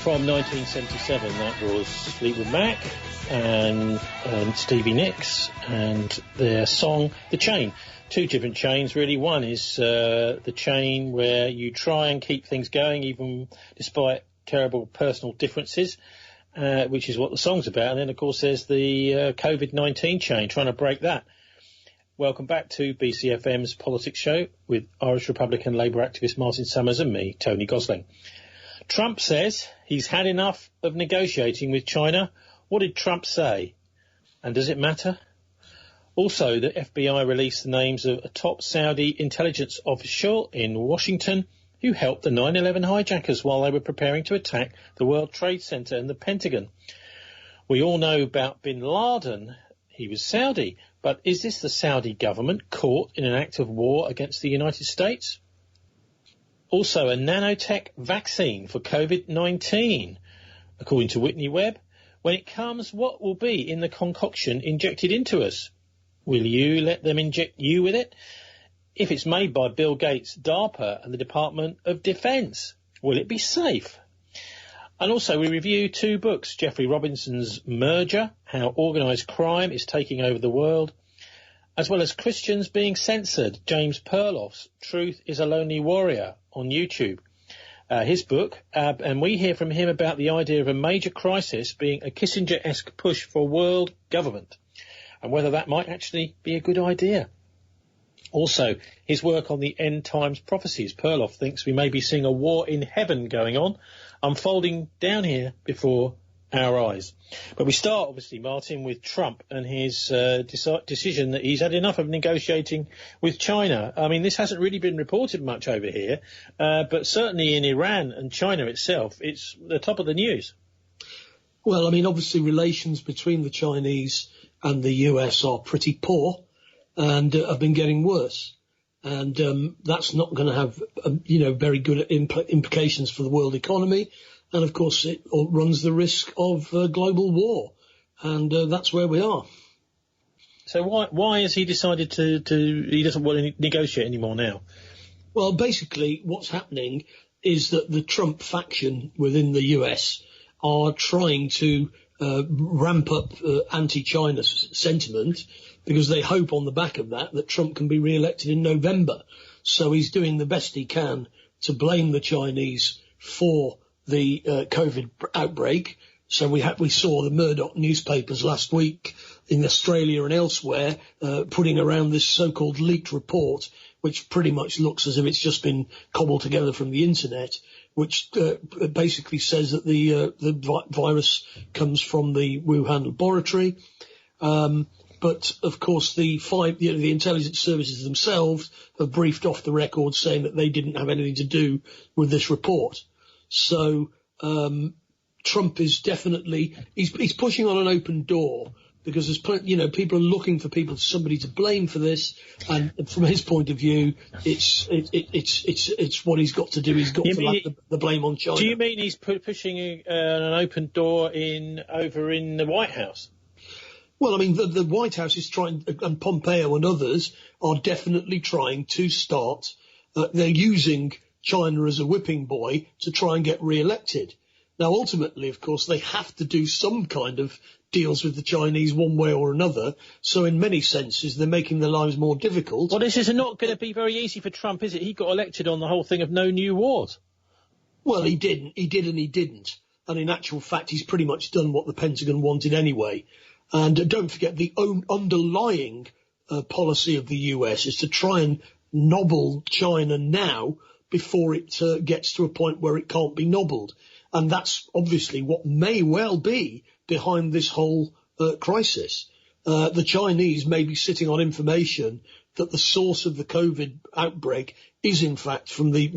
From 1977, that was Fleetwood Mac and Stevie Nicks and their song The Chain. Two different chains, really. One is the chain where you try and keep things going, even despite terrible personal differences, which is what the song's about. And then, of course, there's the COVID-19 chain, trying to break that. Welcome back to BCfm's Politics Show with Irish Republican Labour activist Martin Summers and me, Tony Gosling. Trump says he's had enough of negotiating with China. What did Trump say? And does it matter? Also, the FBI released the names of a top Saudi intelligence official in Washington who helped the 9/11 hijackers while they were preparing to attack the World Trade Center and the Pentagon. We all know about bin Laden. He was Saudi. But is this the Saudi government caught in an act of war against the United States? Also, a nanotech vaccine for COVID-19. According to Whitney Webb, when it comes, what will be in the concoction injected into us? Will you let them inject you with it? If it's made by Bill Gates, DARPA and the Department of Defense, will it be safe? And also we review two books, Jeffrey Robinson's Merger, How Organised Crime is Taking Over the World, as well as Christians Being Censored, James Perloff's Truth is a Lonely Warrior on YouTube. His book, and we hear from him about the idea of a major crisis being a Kissinger-esque push for world government, and whether that might actually be a good idea. Also, his work on the end times prophecies. Perloff thinks we may be seeing a war in heaven going on, unfolding down here before our eyes. But we start, obviously, Martin, with Trump and his decision that he's had enough of negotiating with China. I mean, this hasn't really been reported much over here, but certainly in Iran and China itself, it's the top of the news. Well, I mean, obviously relations between the Chinese and the US are pretty poor and have been getting worse. And that's not going to have, very good implications for the world economy. And, of course, it runs the risk of global war. And that's where we are. So why has he decided he doesn't want to negotiate anymore now? Well, basically, what's happening is that the Trump faction within the US are trying to ramp up anti-China sentiment because they hope on the back of that Trump can be re-elected in November. So he's doing the best he can to blame the Chinese for the COVID outbreak. So we saw the Murdoch newspapers last week in Australia and elsewhere putting around this so-called leaked report, which pretty much looks as if it's just been cobbled together from the internet, which basically says that the virus comes from the Wuhan laboratory. But of course, the intelligence services themselves have briefed off the record saying that they didn't have anything to do with this report. So Trump is definitely he's pushing on an open door because there's people are looking for somebody to blame for this, and from his point of view, it's what he's got to do. He's got to lay the blame on China. Do you mean he's pushing an open door over in the White House? Well, I mean, the White House is trying, and Pompeo and others are definitely trying to start. They're using China as a whipping boy to try and get re-elected. Now, ultimately, of course, they have to do some kind of deals with the Chinese one way or another. So in many senses, they're making their lives more difficult. Well, this is not going to be very easy for Trump, is it? He got elected on the whole thing of no new wars. Well, he didn't. He did and he didn't. And in actual fact, he's pretty much done what the Pentagon wanted anyway. And don't forget, the underlying policy of the US is to try and nobble China now before it gets to a point where it can't be nobbled. And that's obviously what may well be behind this whole crisis. The Chinese may be sitting on information that the source of the COVID outbreak is in fact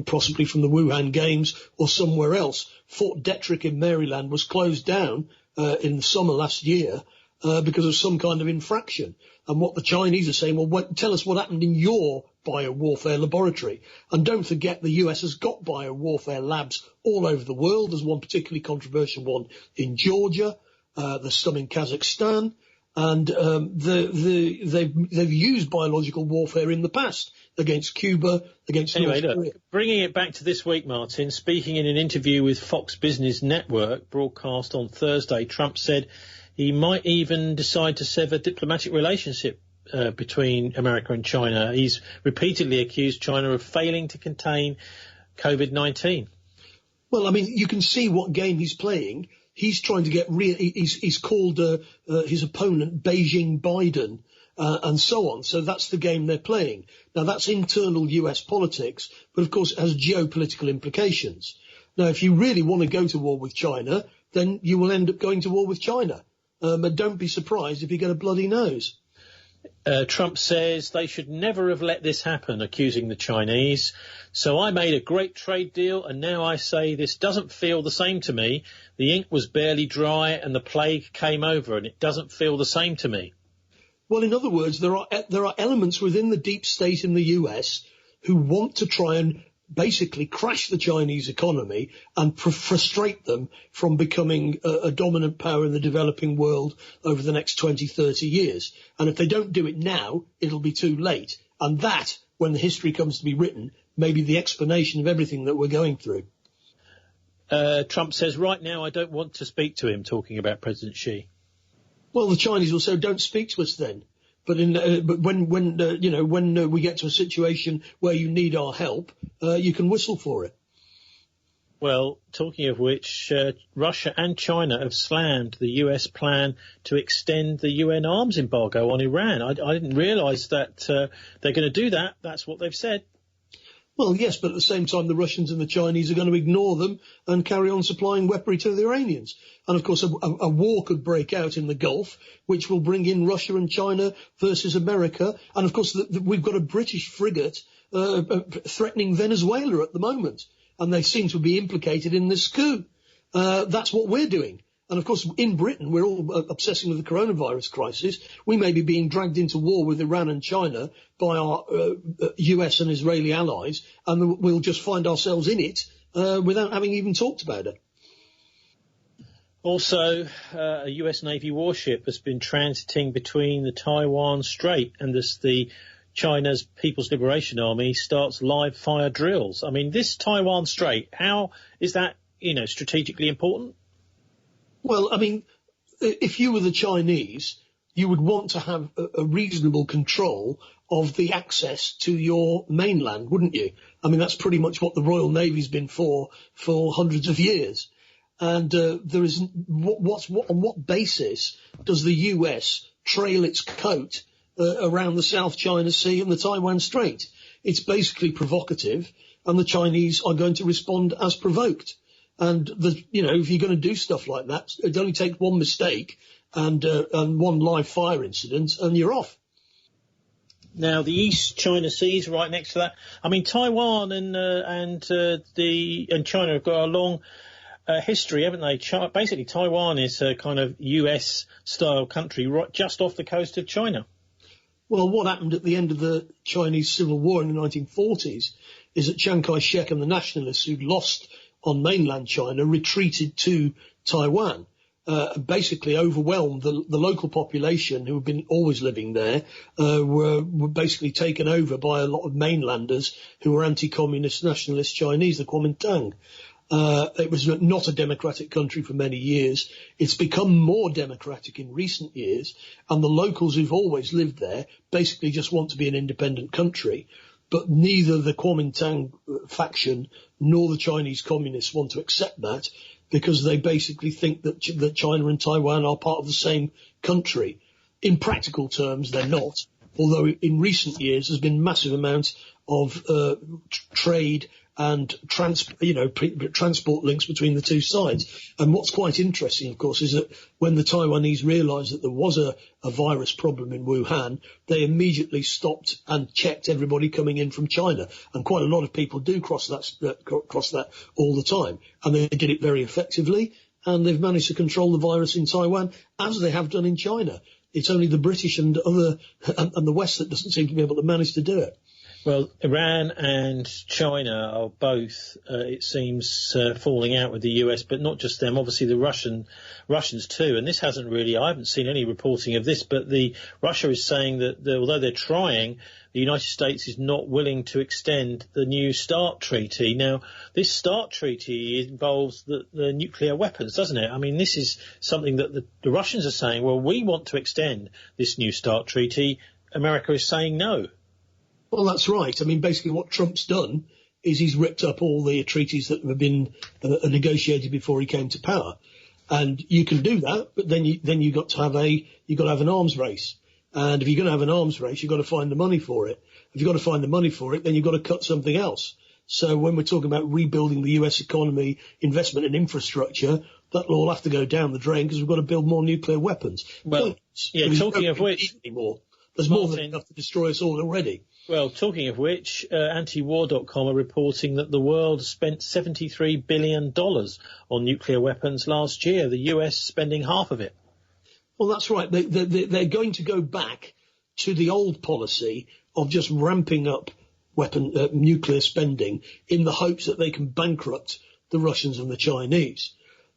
possibly from the Wuhan Games or somewhere else. Fort Detrick in Maryland was closed down in the summer last year because of some kind of infraction. And what the Chinese are saying, well, tell us what happened in your biowarfare laboratory. And don't forget, the US has got biowarfare labs all over the world. There's one particularly controversial one in Georgia. There's some in Kazakhstan. And they've used biological warfare in the past against Cuba, against North Korea. Look, bringing it back to this week, Martin, speaking in an interview with Fox Business Network, broadcast on Thursday, Trump said he might even decide to sever diplomatic relationship between America and China. He's repeatedly accused China of failing to contain COVID-19. Well, I mean, you can see what game he's playing. He's trying to get he's called his opponent Beijing Biden and so on. So that's the game they're playing. Now, that's internal US politics, but of course it has geopolitical implications. Now, if you really want to go to war with China, then you will end up going to war with China. But don't be surprised if you get a bloody nose. Trump says they should never have let this happen, accusing the Chinese. So I made a great trade deal, and now I say this doesn't feel the same to me. The ink was barely dry and the plague came over, and it doesn't feel the same to me. Well, in other words, there are elements within the deep state in the US who want to try and basically crash the Chinese economy and frustrate them from becoming a dominant power in the developing world over the next 20, 30 years. And if they don't do it now, it'll be too late. And that, when the history comes to be written, may be the explanation of everything that we're going through. Trump says, right now, I don't want to speak to him, talking about President Xi. Well, the Chinese will say, don't speak to us then. But when we get to a situation where you need our help, you can whistle for it. Well, talking of which, Russia and China have slammed the US plan to extend the UN arms embargo on Iran. I didn't realise that they're going to do that. That's what they've said. Well, yes, but at the same time, the Russians and the Chinese are going to ignore them and carry on supplying weaponry to the Iranians. And, of course, a war could break out in the Gulf, which will bring in Russia and China versus America. And, of course, we've got a British frigate threatening Venezuela at the moment. And they seem to be implicated in this coup. That's what we're doing. And, of course, in Britain, we're all obsessing with the coronavirus crisis. We may be being dragged into war with Iran and China by our US and Israeli allies, and we'll just find ourselves in it without having even talked about it. Also, a US Navy warship has been transiting between the Taiwan Strait, and the China's People's Liberation Army starts live fire drills. I mean, this Taiwan Strait, how is that, strategically important? Well, I mean, if you were the Chinese, you would want to have a reasonable control of the access to your mainland, wouldn't you? I mean, that's pretty much what the Royal Navy's been for hundreds of years. And there is on what basis does the US trail its coat around the South China Sea and the Taiwan Strait? It's basically provocative, and the Chinese are going to respond as provoked. And if you're going to do stuff like that, it only takes one mistake and one live fire incident, and you're off. Now, the East China Sea is right next to that. I mean, Taiwan and China have got a long history, haven't they? Basically, Taiwan is a kind of US-style country right just off the coast of China. Well, what happened at the end of the Chinese Civil War in the 1940s is that Chiang Kai-shek and the nationalists who'd lost on mainland China retreated to Taiwan, basically overwhelmed the local population who had been always living there, were basically taken over by a lot of mainlanders who were anti-communist nationalist Chinese, the Kuomintang. It was not a democratic country for many years. It's become more democratic in recent years, and the locals who've always lived there basically just want to be an independent country. But neither the Kuomintang faction nor the Chinese communists want to accept that, because they basically think that China and Taiwan are part of the same country. In practical terms, they're not, although in recent years there's been massive amounts of trade and transport links between the two sides. And what's quite interesting, of course, is that when the Taiwanese realised that there was a virus problem in Wuhan, they immediately stopped and checked everybody coming in from China. And quite a lot of people do cross that all the time. And they did it very effectively. And they've managed to control the virus in Taiwan, as they have done in China. It's only the British and the West that doesn't seem to be able to manage to do it. Well, Iran and China are both, it seems, falling out with the US, but not just them, obviously the Russians too. And this hasn't really, I haven't seen any reporting of this, but Russia is saying that although they're trying, the United States is not willing to extend the New START treaty. Now, this START treaty involves the nuclear weapons, doesn't it? I mean, this is something that the Russians are saying, well, we want to extend this New START treaty. America is saying no. Well, that's right. I mean, basically what Trump's done is he's ripped up all the treaties that have been negotiated before he came to power. And you can do that, but then you got to have an arms race. And if you're going to have an arms race, you've got to find the money for it. If you've got to find the money for it, then you've got to cut something else. So when we're talking about rebuilding the US economy, investment in infrastructure, that'll all have to go down the drain because we've got to build more nuclear weapons. Well, yeah, talking of which, there's more than enough to destroy us all already. Well, talking of which, antiwar.com are reporting that the world spent $73 billion on nuclear weapons last year, the US spending half of it. Well, that's right. They're going to go back to the old policy of just ramping up nuclear spending in the hopes that they can bankrupt the Russians and the Chinese.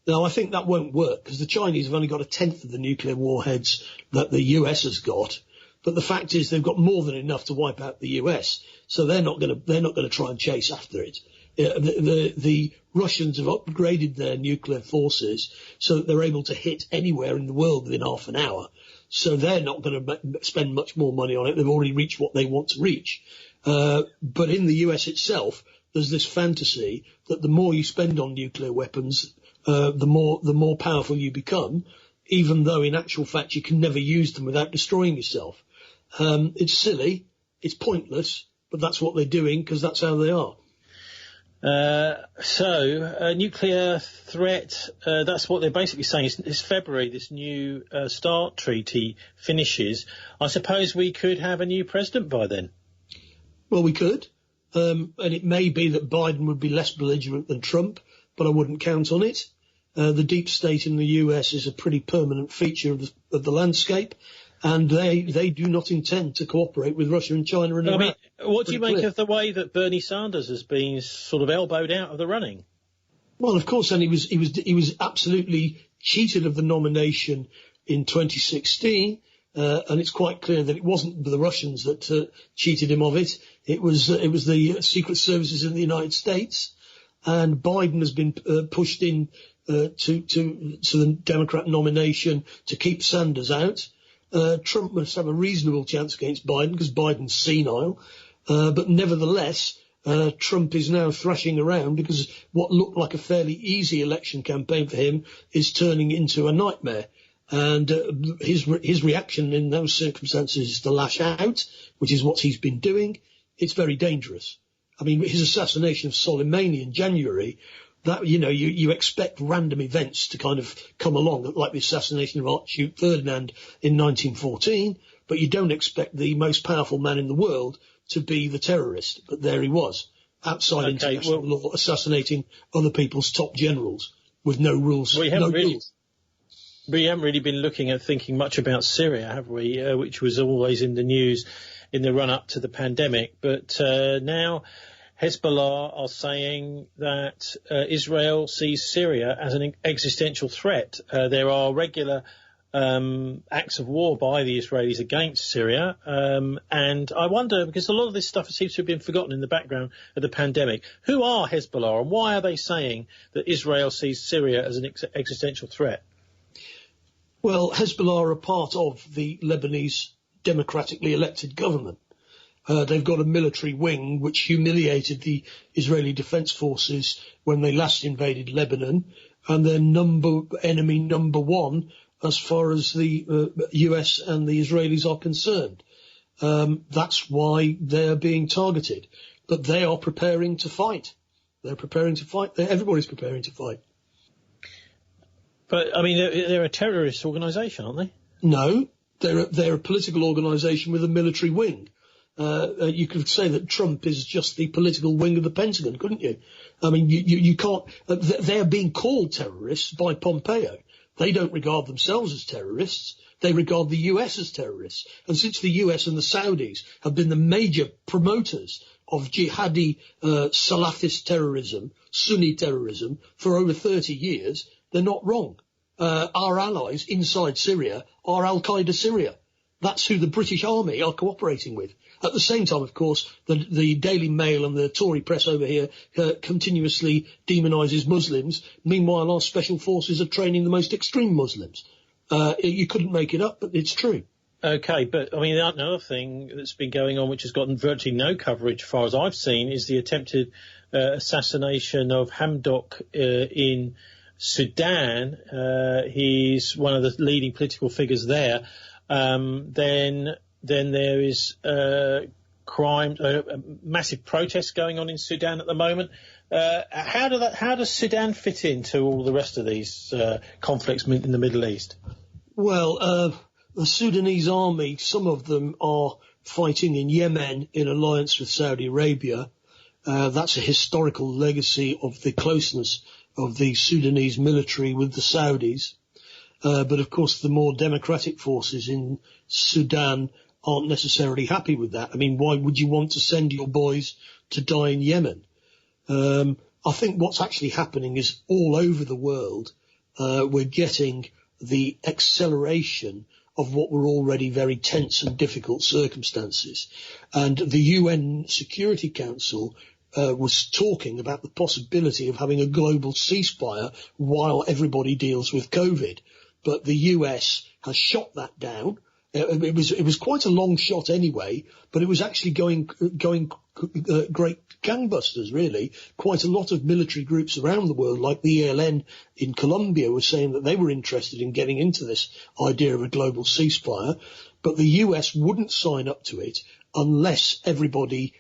Now, I think that won't work because the Chinese have only got a tenth of the nuclear warheads that the US has got. But the fact is they've got more than enough to wipe out the US. So they're not going to try and chase after it. The Russians have upgraded their nuclear forces so that they're able to hit anywhere in the world within half an hour. So they're not going to spend much more money on it. They've already reached what they want to reach. But in the US itself, there's this fantasy that the more you spend on nuclear weapons, the more powerful you become, even though in actual fact you can never use them without destroying yourself. It's silly, it's pointless, but that's what they're doing because that's how they are. Nuclear threat, that's what they're basically saying. It's February, this new START treaty finishes. I suppose we could have a new president by then. Well, we could. And it may be that Biden would be less belligerent than Trump, but I wouldn't count on it. The deep state in the US is a pretty permanent feature of the landscape. And they do not intend to cooperate with Russia and China and Iran. I mean, what do you make of the way that Bernie Sanders has been sort of elbowed out of the running? Well, of course, and he was absolutely cheated of the nomination in 2016, and it's quite clear that it wasn't the Russians that cheated him of it. It was the secret services in the United States, and Biden has been pushed in to the Democrat nomination to keep Sanders out. Trump must have a reasonable chance against Biden because Biden's senile. But nevertheless, Trump is now thrashing around because what looked like a fairly easy election campaign for him is turning into a nightmare. And his reaction in those circumstances is to lash out, which is what he's been doing. It's very dangerous. I mean, his assassination of Soleimani in January, that, you expect random events to kind of come along, like the assassination of Archduke Ferdinand in 1914, but you don't expect the most powerful man in the world to be the terrorist. But there he was, outside international law, assassinating other people's top generals with no rules. We haven't really been looking at thinking much about Syria, have we? Which was always in the news in the run-up to the pandemic. But now Hezbollah are saying that Israel sees Syria as an existential threat. There are regular acts of war by the Israelis against Syria. And I wonder, because a lot of this stuff seems to have been forgotten in the background of the pandemic, who are Hezbollah and why are they saying that Israel sees Syria as an existential threat? Well, Hezbollah are a part of the Lebanese democratically elected government. They've got a military wing which humiliated the Israeli Defense Forces when they last invaded Lebanon, and they're enemy number one as far as the US and the Israelis are concerned. That's why they're being targeted. But they are preparing to fight. They're preparing to fight. Everybody's preparing to fight. But, I mean, they're a terrorist organisation, aren't they? No, they're a political organisation with a military wing. You could say that Trump is just the political wing of the Pentagon, couldn't you? I mean, you can't. They're being called terrorists by Pompeo. They don't regard themselves as terrorists. they regard the US as terrorists. And since the US and the Saudis have been the major promoters of jihadi Salafist terrorism, Sunni terrorism, for over 30 years, they're not wrong. Our allies inside Syria are Al-Qaeda Syria. That's who the British Army are cooperating with. At the same time, of course, the Daily Mail and the Tory press over here continuously demonises Muslims. Meanwhile, our special forces are training the most extreme Muslims. You couldn't make it up, but it's true. Okay, but, I mean, another thing that's been going on, which has gotten virtually no coverage, as far as I've seen, is the attempted assassination of Hamdok in Sudan. He's one of the leading political figures there. Then there is crime, massive protests going on in Sudan at the moment. How does Sudan fit into all the rest of these conflicts in the Middle East? Well, the Sudanese army, some of them are fighting in Yemen in alliance with Saudi Arabia. That's a historical legacy of the closeness of the Sudanese military with the Saudis. But of course, the more democratic forces in Sudan aren't necessarily happy with that. I mean, why would you want to send your boys to die in Yemen? I think what's actually happening is all over the world, we're getting the acceleration of what were already very tense and difficult circumstances. And the UN Security Council was talking about the possibility of having a global ceasefire while everybody deals with COVID. But the US has shot that down. It was quite a long shot anyway, but it was actually going great gangbusters, really. Quite a lot of military groups around the world, like the ELN in Colombia, were saying that they were interested in getting into this idea of a global ceasefire. But the US wouldn't sign up to it unless everybody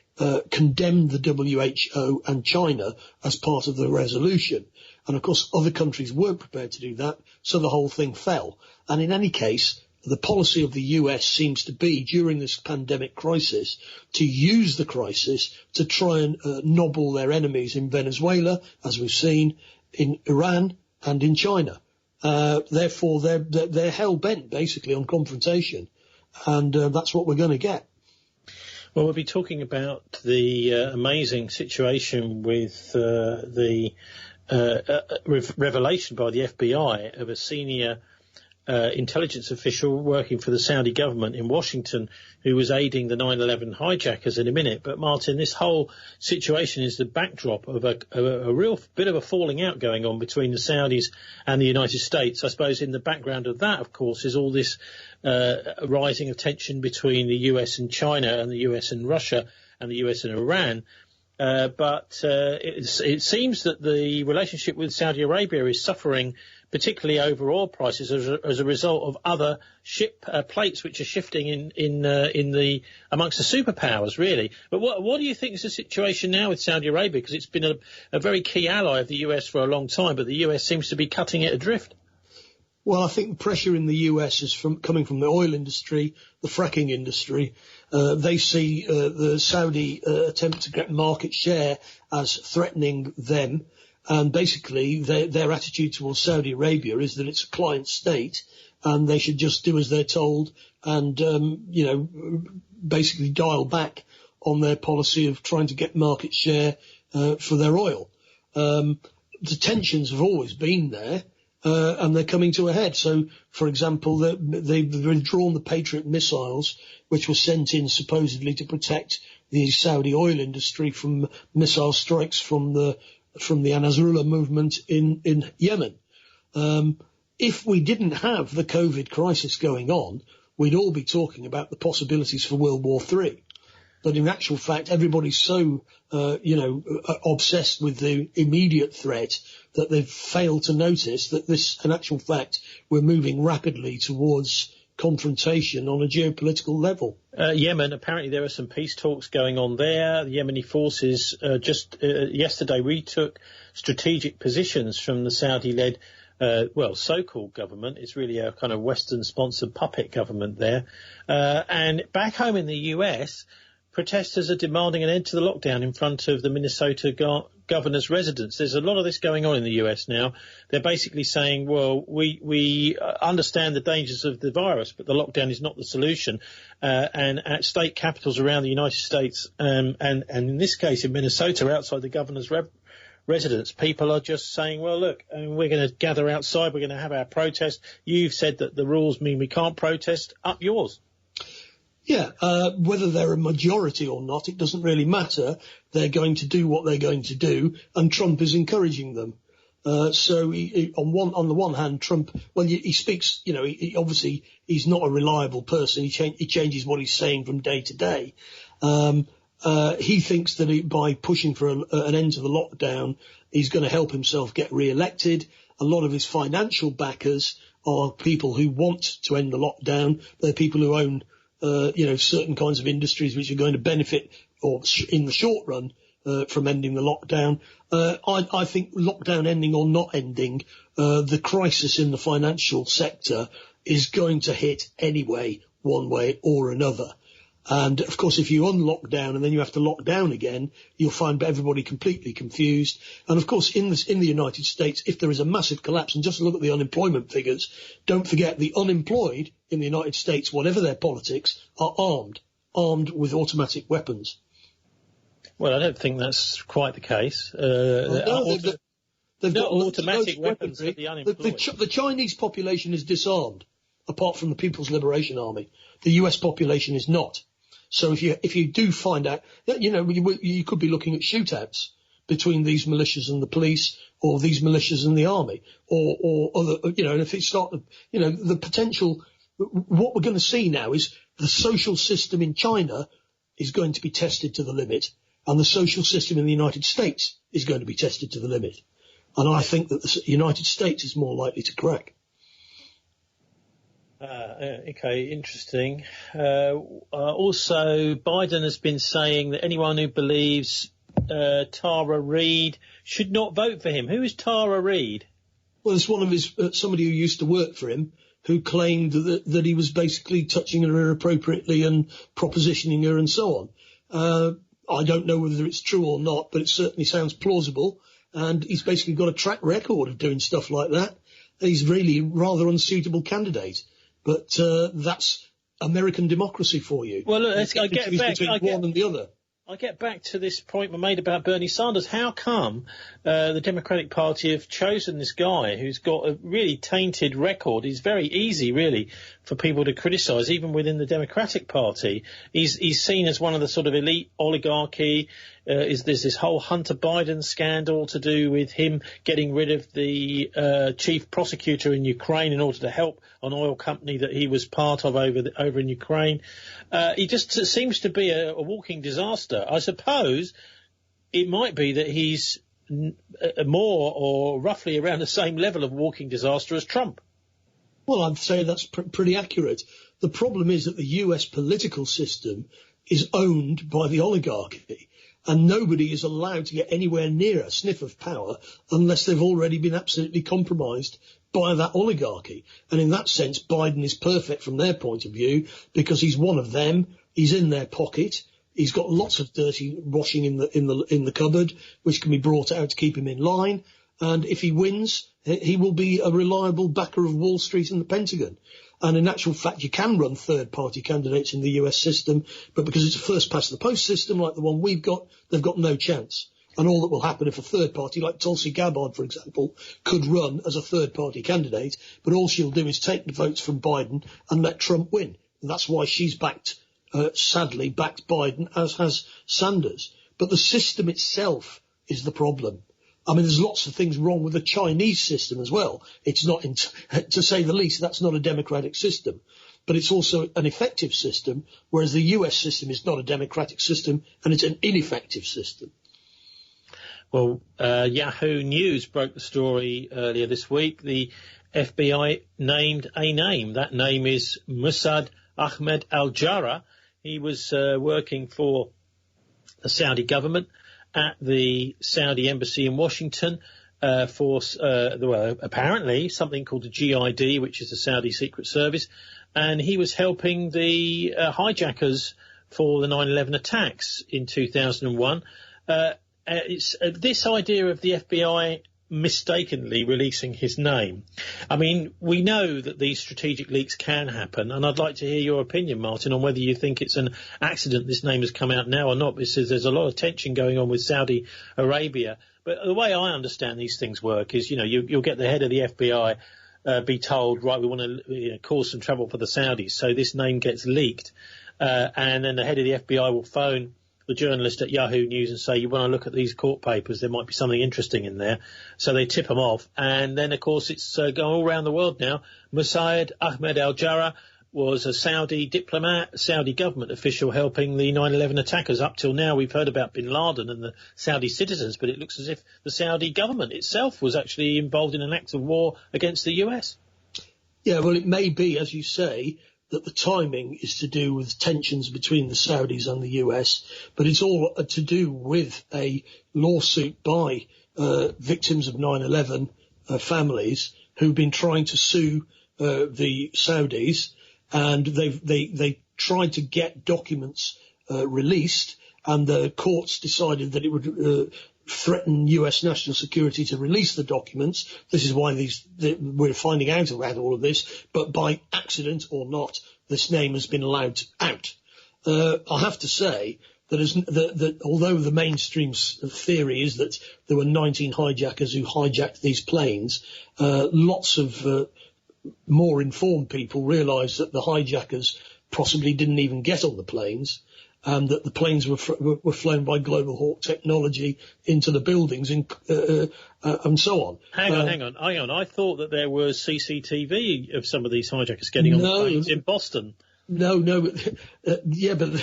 condemned the WHO and China as part of the resolution. And of course, other countries weren't prepared to do that, so the whole thing fell. And in any case, the policy of the US seems to be, during this pandemic crisis, to use the crisis to try and nobble their enemies in Venezuela, as we've seen, in Iran and in China. Therefore, they're hell-bent, basically, on confrontation. And that's what we're going to get. Well, we'll be talking about the amazing situation with the revelation by the FBI of a senior intelligence official working for the Saudi government in Washington who was aiding the 9/11 hijackers in a minute. But, Martin, this whole situation is the backdrop of a real bit of a falling out going on between the Saudis and the United States. I suppose in the background of that, of course, is all this rising of tension between the US and China and the US and Russia and the US and Iran. But it seems that the relationship with Saudi Arabia is suffering, particularly over oil prices, as a result of other ship plates which are shifting in amongst the superpowers, really. But what do you think is the situation now with Saudi Arabia? Because it's been a very key ally of the US for a long time, but the US seems to be cutting it adrift. Well, I think pressure in the US is coming from the oil industry, the fracking industry. They see the Saudi attempt to get market share as threatening them. And basically, their attitude towards Saudi Arabia is that it's a client state and they should just do as they're told and, basically dial back on their policy of trying to get market share for their oil. The tensions have always been there. And they're coming to a head. So, for example, they've withdrawn the Patriot missiles, which were sent in supposedly to protect the Saudi oil industry from missile strikes from the Ansarullah movement in Yemen. If we didn't have the COVID crisis going on, we'd all be talking about the possibilities for World War III. But in actual fact, everybody's so, obsessed with the immediate threat that they've failed to notice that in actual fact, we're moving rapidly towards confrontation on a geopolitical level. Yemen, apparently there are some peace talks going on there. The Yemeni forces yesterday retook strategic positions from the Saudi-led so-called government. It's really a kind of Western-sponsored puppet government there. And back home in the US, protesters are demanding an end to the lockdown in front of the Minnesota governor's residence. There's a lot of this going on in the US now. They're basically saying, well, we understand the dangers of the virus, but the lockdown is not the solution. And at state capitals around the United States, and in this case in Minnesota, outside the governor's residence, people are just saying, well, look, we're going to gather outside, we're going to have our protest. You've said that the rules mean we can't protest. Up yours. Yeah, whether they're a majority or not, it doesn't really matter. They're going to do what they're going to do, and Trump is encouraging them. So on the one hand, Trump, well, he speaks, he obviously he's not a reliable person. He changes what he's saying from day to day. He thinks that by pushing for an end to the lockdown, he's going to help himself get re-elected. A lot of his financial backers are people who want to end the lockdown. They're people who own certain kinds of industries which are going to benefit, or in the short run, from ending the lockdown. I think lockdown ending or not ending, the crisis in the financial sector is going to hit anyway, one way or another. And, of course, if you unlock down and then you have to lock down again, you'll find everybody completely confused. And, of course, in the United States, if there is a massive collapse, and just look at the unemployment figures, don't forget the unemployed in the United States, whatever their politics, are armed with automatic weapons. Well, I don't think that's quite the case. They've got automatic weapons for the unemployed. The Chinese population is disarmed, apart from the People's Liberation Army. The US population is not. So if you do find out, you could be looking at shootouts between these militias and the police, or these militias and the army, or other, and if it start, the potential, what we're going to see now is the social system in China is going to be tested to the limit, and the social system in the United States is going to be tested to the limit. And I think that the United States is more likely to crack. Okay, interesting. Also, Biden has been saying that anyone who believes Tara Reid should not vote for him. Who is Tara Reid? Well, it's one of his somebody who used to work for him, who claimed that he was basically touching her inappropriately and propositioning her and so on. I don't know whether it's true or not, but it certainly sounds plausible. And he's basically got a track record of doing stuff like that. He's really rather unsuitable candidate. But that's American democracy for you. Well, look, I get back to this point we made about Bernie Sanders. How come the Democratic Party have chosen this guy who's got a really tainted record? He's very easy, really, for people to criticise, even within the Democratic Party. He's seen as one of the sort of elite oligarchy. There's this whole Hunter Biden scandal to do with him getting rid of the chief prosecutor in Ukraine in order to help an oil company that he was part of over in Ukraine. He just seems to be a walking disaster. I suppose it might be that he's more or roughly around the same level of walking disaster as Trump. Well, I'd say that's pretty accurate. The problem is that the US political system is owned by the oligarchy, and nobody is allowed to get anywhere near a sniff of power unless they've already been absolutely compromised by that oligarchy. And in that sense, Biden is perfect from their point of view because he's one of them. He's in their pocket. He's got lots of dirty washing in the cupboard, which can be brought out to keep him in line. And if he wins, he will be a reliable backer of Wall Street and the Pentagon. And in actual fact, you can run third-party candidates in the US system, but because it's a first-past-the-post system like the one we've got, they've got no chance. And all that will happen if a third party, like Tulsi Gabbard, for example, could run as a third-party candidate, but all she'll do is take the votes from Biden and let Trump win. And that's why she's sadly backed Biden, as has Sanders. But the system itself is the problem. I mean, there's lots of things wrong with the Chinese system as well. It's not, to say the least, that's not a democratic system. But it's also an effective system, whereas the US system is not a democratic system and it's an ineffective system. Well, Yahoo News broke the story earlier this week. The FBI named a name. That name is Mossad Ahmed al-Jarrah. He was working for the Saudi government at the Saudi embassy in Washington for apparently something called the GID, which is the Saudi Secret Service, and he was helping the hijackers for the 9/11 attacks in 2001. it's this idea of the FBI mistakenly releasing his name. I mean, we know that these strategic leaks can happen, and I'd like to hear your opinion, Martin, on whether you think it's an accident this name has come out now or not, because there's a lot of tension going on with Saudi Arabia. But the way I understand these things work is, you'll get the head of the FBI be told, right, we want to cause some trouble for the Saudis, so this name gets leaked, and then the head of the FBI will phone the journalist at Yahoo News and say, you want to look at these court papers, there might be something interesting in there. So they tip them off. And then, of course, it's going all around the world now. Mossad Ahmed al-Jarrah was a Saudi diplomat, Saudi government official helping the 9/11 attackers. Up till now, we've heard about bin Laden and the Saudi citizens, but it looks as if the Saudi government itself was actually involved in an act of war against the US. Yeah, well, it may be, as you say, that the timing is to do with tensions between the Saudis and the US, but it's all to do with a lawsuit by victims of 9/11 families who've been trying to sue the Saudis, and they tried to get documents released, and the courts decided that it would threaten US national security to release the documents. This is why we're finding out about all of this, but by accident or not, this name has been allowed out. I have to say that although the mainstream theory is that there were 19 hijackers who hijacked these planes, lots of more informed people realise that the hijackers possibly didn't even get on the planes, and that the planes were flown by Global Hawk technology into the buildings and so on. Hang on. I thought that there was CCTV of some of these hijackers getting on the planes in Boston. No, yeah, but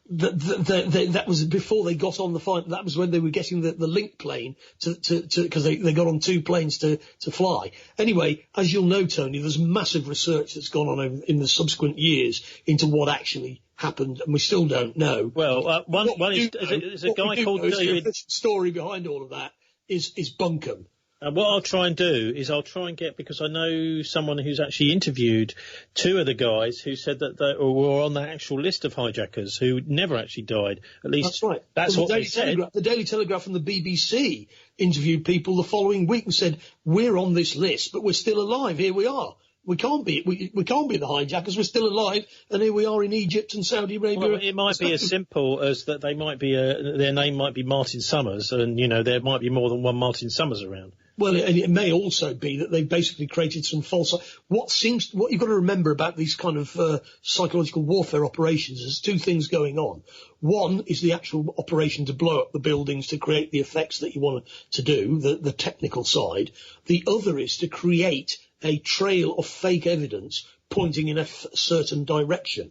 that was before they got on the flight. That was when they were getting the link plane because they got on two planes to fly. Anyway, as you'll know, Tony, there's massive research that's gone on in the subsequent years into what actually happened, and we still don't know. Well, one is a guy called David. The story behind all of that is bunkum. And what I'll try and do is I'll try and get, because I know someone who's actually interviewed two of the guys who said that they were on the actual list of hijackers who never actually died. At least that's right. That's what they said. The Daily Telegraph and the BBC interviewed people the following week and said, we're on this list, but we're still alive. Here we are. We can't be the hijackers. We're still alive, and here we are in Egypt and Saudi Arabia. Well, it might be as simple as that they might be their name might be Martin Summers, and there might be more than one Martin Summers around. Well, and it may also be that they've basically created some false. What you've got to remember about these kind of psychological warfare operations is two things going on. One is the actual operation to blow up the buildings to create the effects that you want to do, the technical side. The other is to create a trail of fake evidence pointing in a certain direction.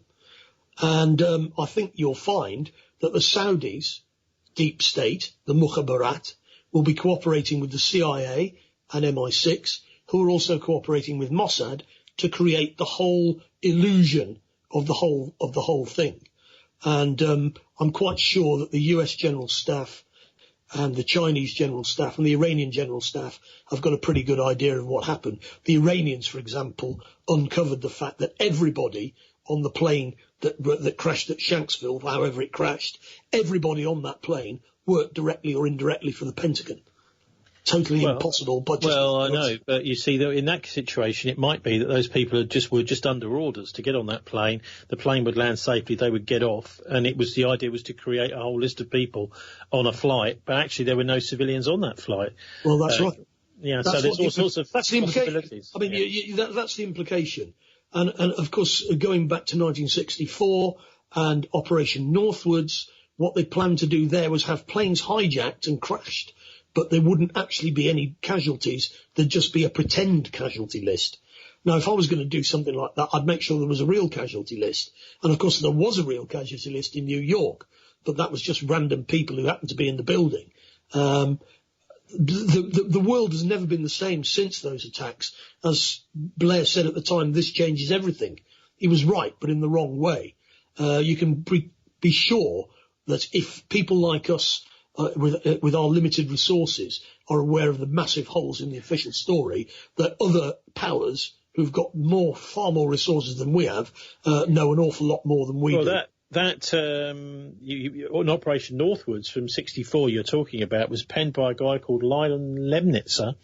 And I think you'll find that the Saudis, deep state, the Mukhabarat, will be cooperating with the CIA and MI6, who are also cooperating with Mossad to create the whole illusion of the whole thing. And I'm quite sure that the US General Staff and the Chinese General Staff and the Iranian General Staff have got a pretty good idea of what happened. The Iranians, for example, uncovered the fact that everybody on the plane that crashed at Shanksville, however it crashed, everybody on that plane worked directly or indirectly for the Pentagon. Totally impossible. But I know, but you see, that in that situation, it might be that those people were just under orders to get on that plane. The plane would land safely, they would get off, and the idea was to create a whole list of people on a flight, but actually there were no civilians on that flight. Well, that's right. Yeah, so there's all sorts of possibilities. I mean, that's the implication. And of course, going back to 1964 and Operation Northwards, what they planned to do there was have planes hijacked and crashed, but there wouldn't actually be any casualties. There'd just be a pretend casualty list. Now, if I was going to do something like that, I'd make sure there was a real casualty list. And, of course, there was a real casualty list in New York, but that was just random people who happened to be in the building. The world has never been the same since those attacks. As Blair said at the time, this changes everything. He was right, but in the wrong way. You can be sure that if people like us, with our limited resources, are aware of the massive holes in the official story, that other powers who've got far more resources than we have know an awful lot more than we do. That an Operation Northwards from '64 you're talking about was penned by a guy called Leland Lemnitzer,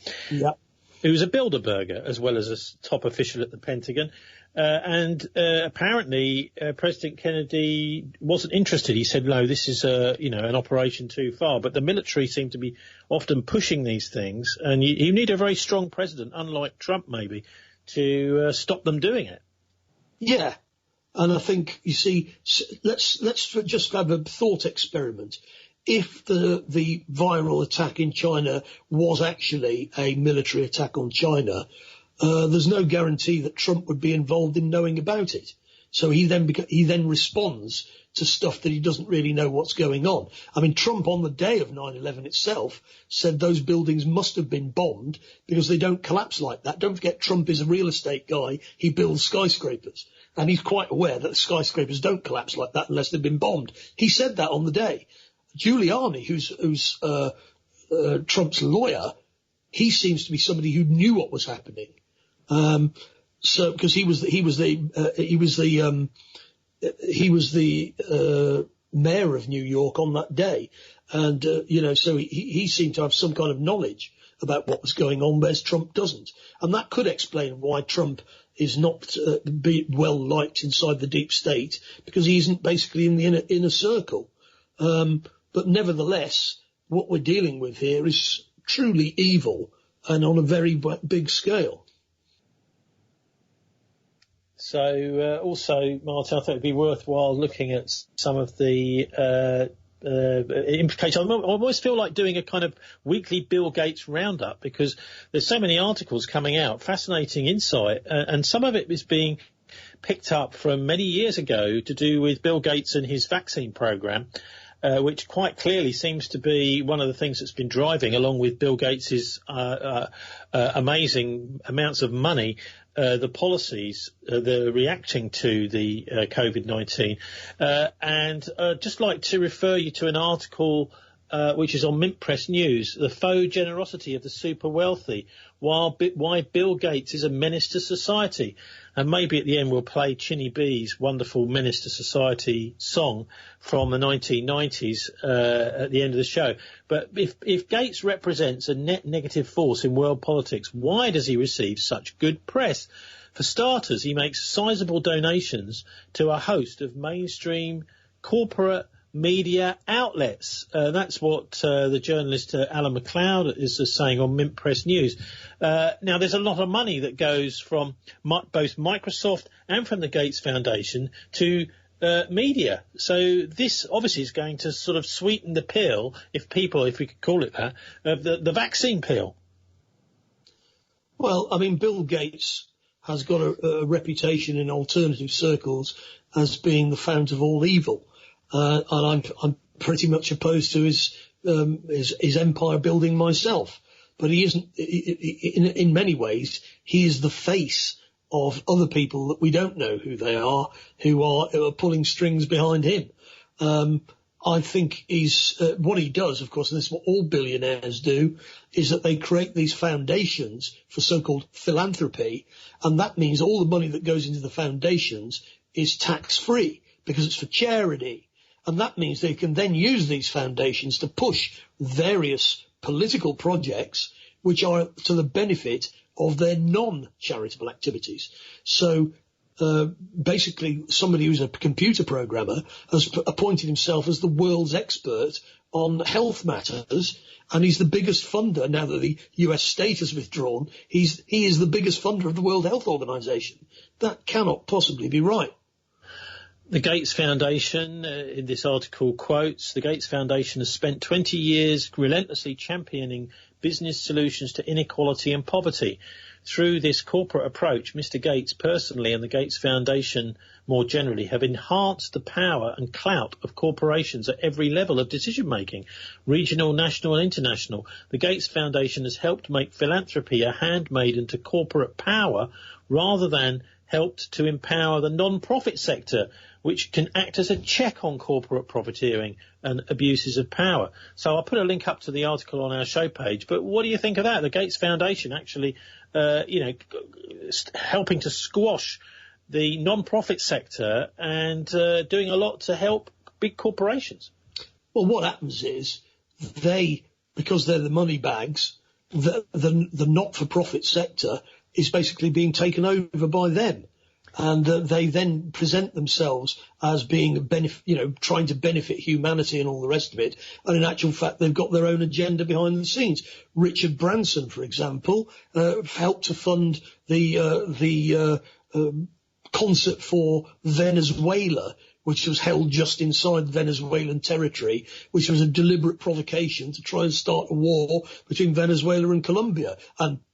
who was a Bilderberger as well as a top official at the Pentagon. And apparently President Kennedy wasn't interested. He said, no, this is an operation too far. But the military seem to be often pushing these things, and you need a very strong president, unlike Trump maybe, to stop them doing it. Yeah. And I think, you see, let's just have a thought experiment. If the viral attack in China was actually a military attack on China, there's no guarantee that Trump would be involved in knowing about it. So he then responds to stuff that he doesn't really know what's going on. I mean, Trump on the day of 9/11 itself said those buildings must have been bombed because they don't collapse like that. Don't forget, Trump is a real estate guy. He builds skyscrapers. And he's quite aware that the skyscrapers don't collapse like that unless they've been bombed. He said that on the day. Giuliani, who's Trump's lawyer, he seems to be somebody who knew what was happening. So because he was the mayor of New York on that day, and so he seemed to have some kind of knowledge about what was going on, whereas Trump doesn't, and that could explain why Trump is not well liked inside the deep state, because he isn't basically in the inner circle. But nevertheless, what we're dealing with here is truly evil and on a very big scale. So also, Martin, I thought it'd be worthwhile looking at some of the implications. I always feel like doing a kind of weekly Bill Gates roundup, because there's so many articles coming out, fascinating insight, and some of it is being picked up from many years ago to do with Bill Gates and his vaccine program, which quite clearly seems to be one of the things that's been driving, along with Bill Gates's amazing amounts of money, the policies, the reacting to the COVID-19. And just like to refer you to an article which is on Mint Press News, The Faux Generosity of the Super Wealthy, Why Bill Gates is a Menace to Society. And maybe at the end we'll play Chinny B's wonderful Menace to Society song from the 1990s at the end of the show. But if Gates represents a net negative force in world politics, why does he receive such good press? For starters, he makes sizable donations to a host of mainstream corporate media outlets. That's what the journalist Alan McLeod is saying on Mint Press News. Now, there's a lot of money that goes from both Microsoft and from the Gates Foundation to media. So this obviously is going to sort of sweeten the pill, if we could call it that, of the vaccine pill. Well, I mean, Bill Gates has got a reputation in alternative circles as being the fount of all evil. And I'm pretty much opposed to his empire building myself. But he isn't, in many ways, he is the face of other people that we don't know who they are, who are pulling strings behind him. I think what he does, of course, and this is what all billionaires do, is that they create these foundations for so-called philanthropy. And that means all the money that goes into the foundations is tax-free because it's for charity. And that means they can then use these foundations to push various political projects which are to the benefit of their non-charitable activities. So basically somebody who's a computer programmer has appointed himself as the world's expert on health matters, and he's the biggest funder now that the US state has withdrawn. He is the biggest funder of the World Health Organization. That cannot possibly be right. The Gates Foundation, in this article, quotes, the Gates Foundation has spent 20 years relentlessly championing business solutions to inequality and poverty. Through this corporate approach, Mr. Gates personally and the Gates Foundation more generally have enhanced the power and clout of corporations at every level of decision-making, regional, national and international. The Gates Foundation has helped make philanthropy a handmaiden to corporate power rather than helped to empower the non-profit sector, which can act as a check on corporate profiteering and abuses of power. So I'll put a link up to the article on our show page. But what do you think of that? The Gates Foundation actually, helping to squash the non-profit sector and doing a lot to help big corporations. Well, what happens is because they're the money bags, the not-for-profit sector is basically being taken over by them. And they then present themselves as being trying to benefit humanity and all the rest of it. And in actual fact, they've got their own agenda behind the scenes. Richard Branson, for example, helped to fund the concert for Venezuela, which was held just inside Venezuelan territory, which was a deliberate provocation to try and start a war between Venezuela and Colombia.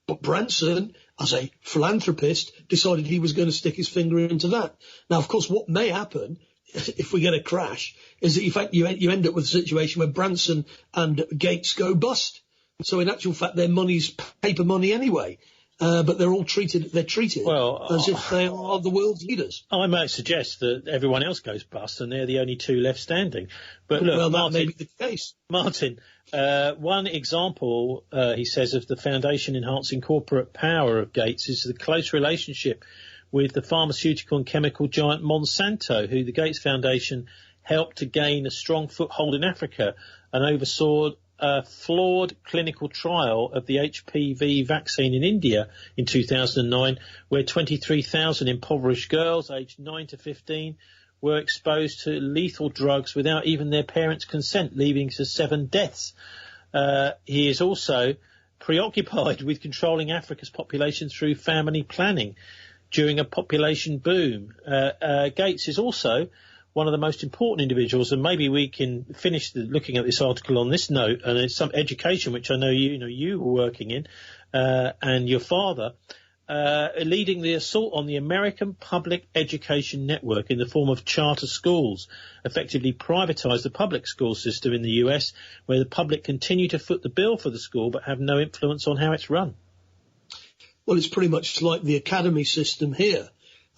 But Branson, as a philanthropist, decided he was going to stick his finger into that. Now, of course, what may happen if we get a crash is that in fact you end up with a situation where Branson and Gates go bust. So in actual fact, their money's paper money anyway. But they're treated as if they are the world's leaders. I might suggest that everyone else goes bust and they're the only two left standing. But look, well, Martin, that may be the case. Martin, one example, he says, of the foundation enhancing corporate power of Gates is the close relationship with the pharmaceutical and chemical giant Monsanto, who the Gates Foundation helped to gain a strong foothold in Africa and oversaw a flawed clinical trial of the HPV vaccine in India in 2009, where 23,000 impoverished girls aged 9 to 15 were exposed to lethal drugs without even their parents' consent, leading to 7 deaths. He is also preoccupied with controlling Africa's population through family planning during a population boom. Gates is also one of the most important individuals, and maybe we can finish looking at this article on this note, and it's some education, which I know you were working in, and your father, leading the assault on the American public education network in the form of charter schools, effectively privatised the public school system in the US, where the public continue to foot the bill for the school but have no influence on how it's run. Well, it's pretty much like the academy system here.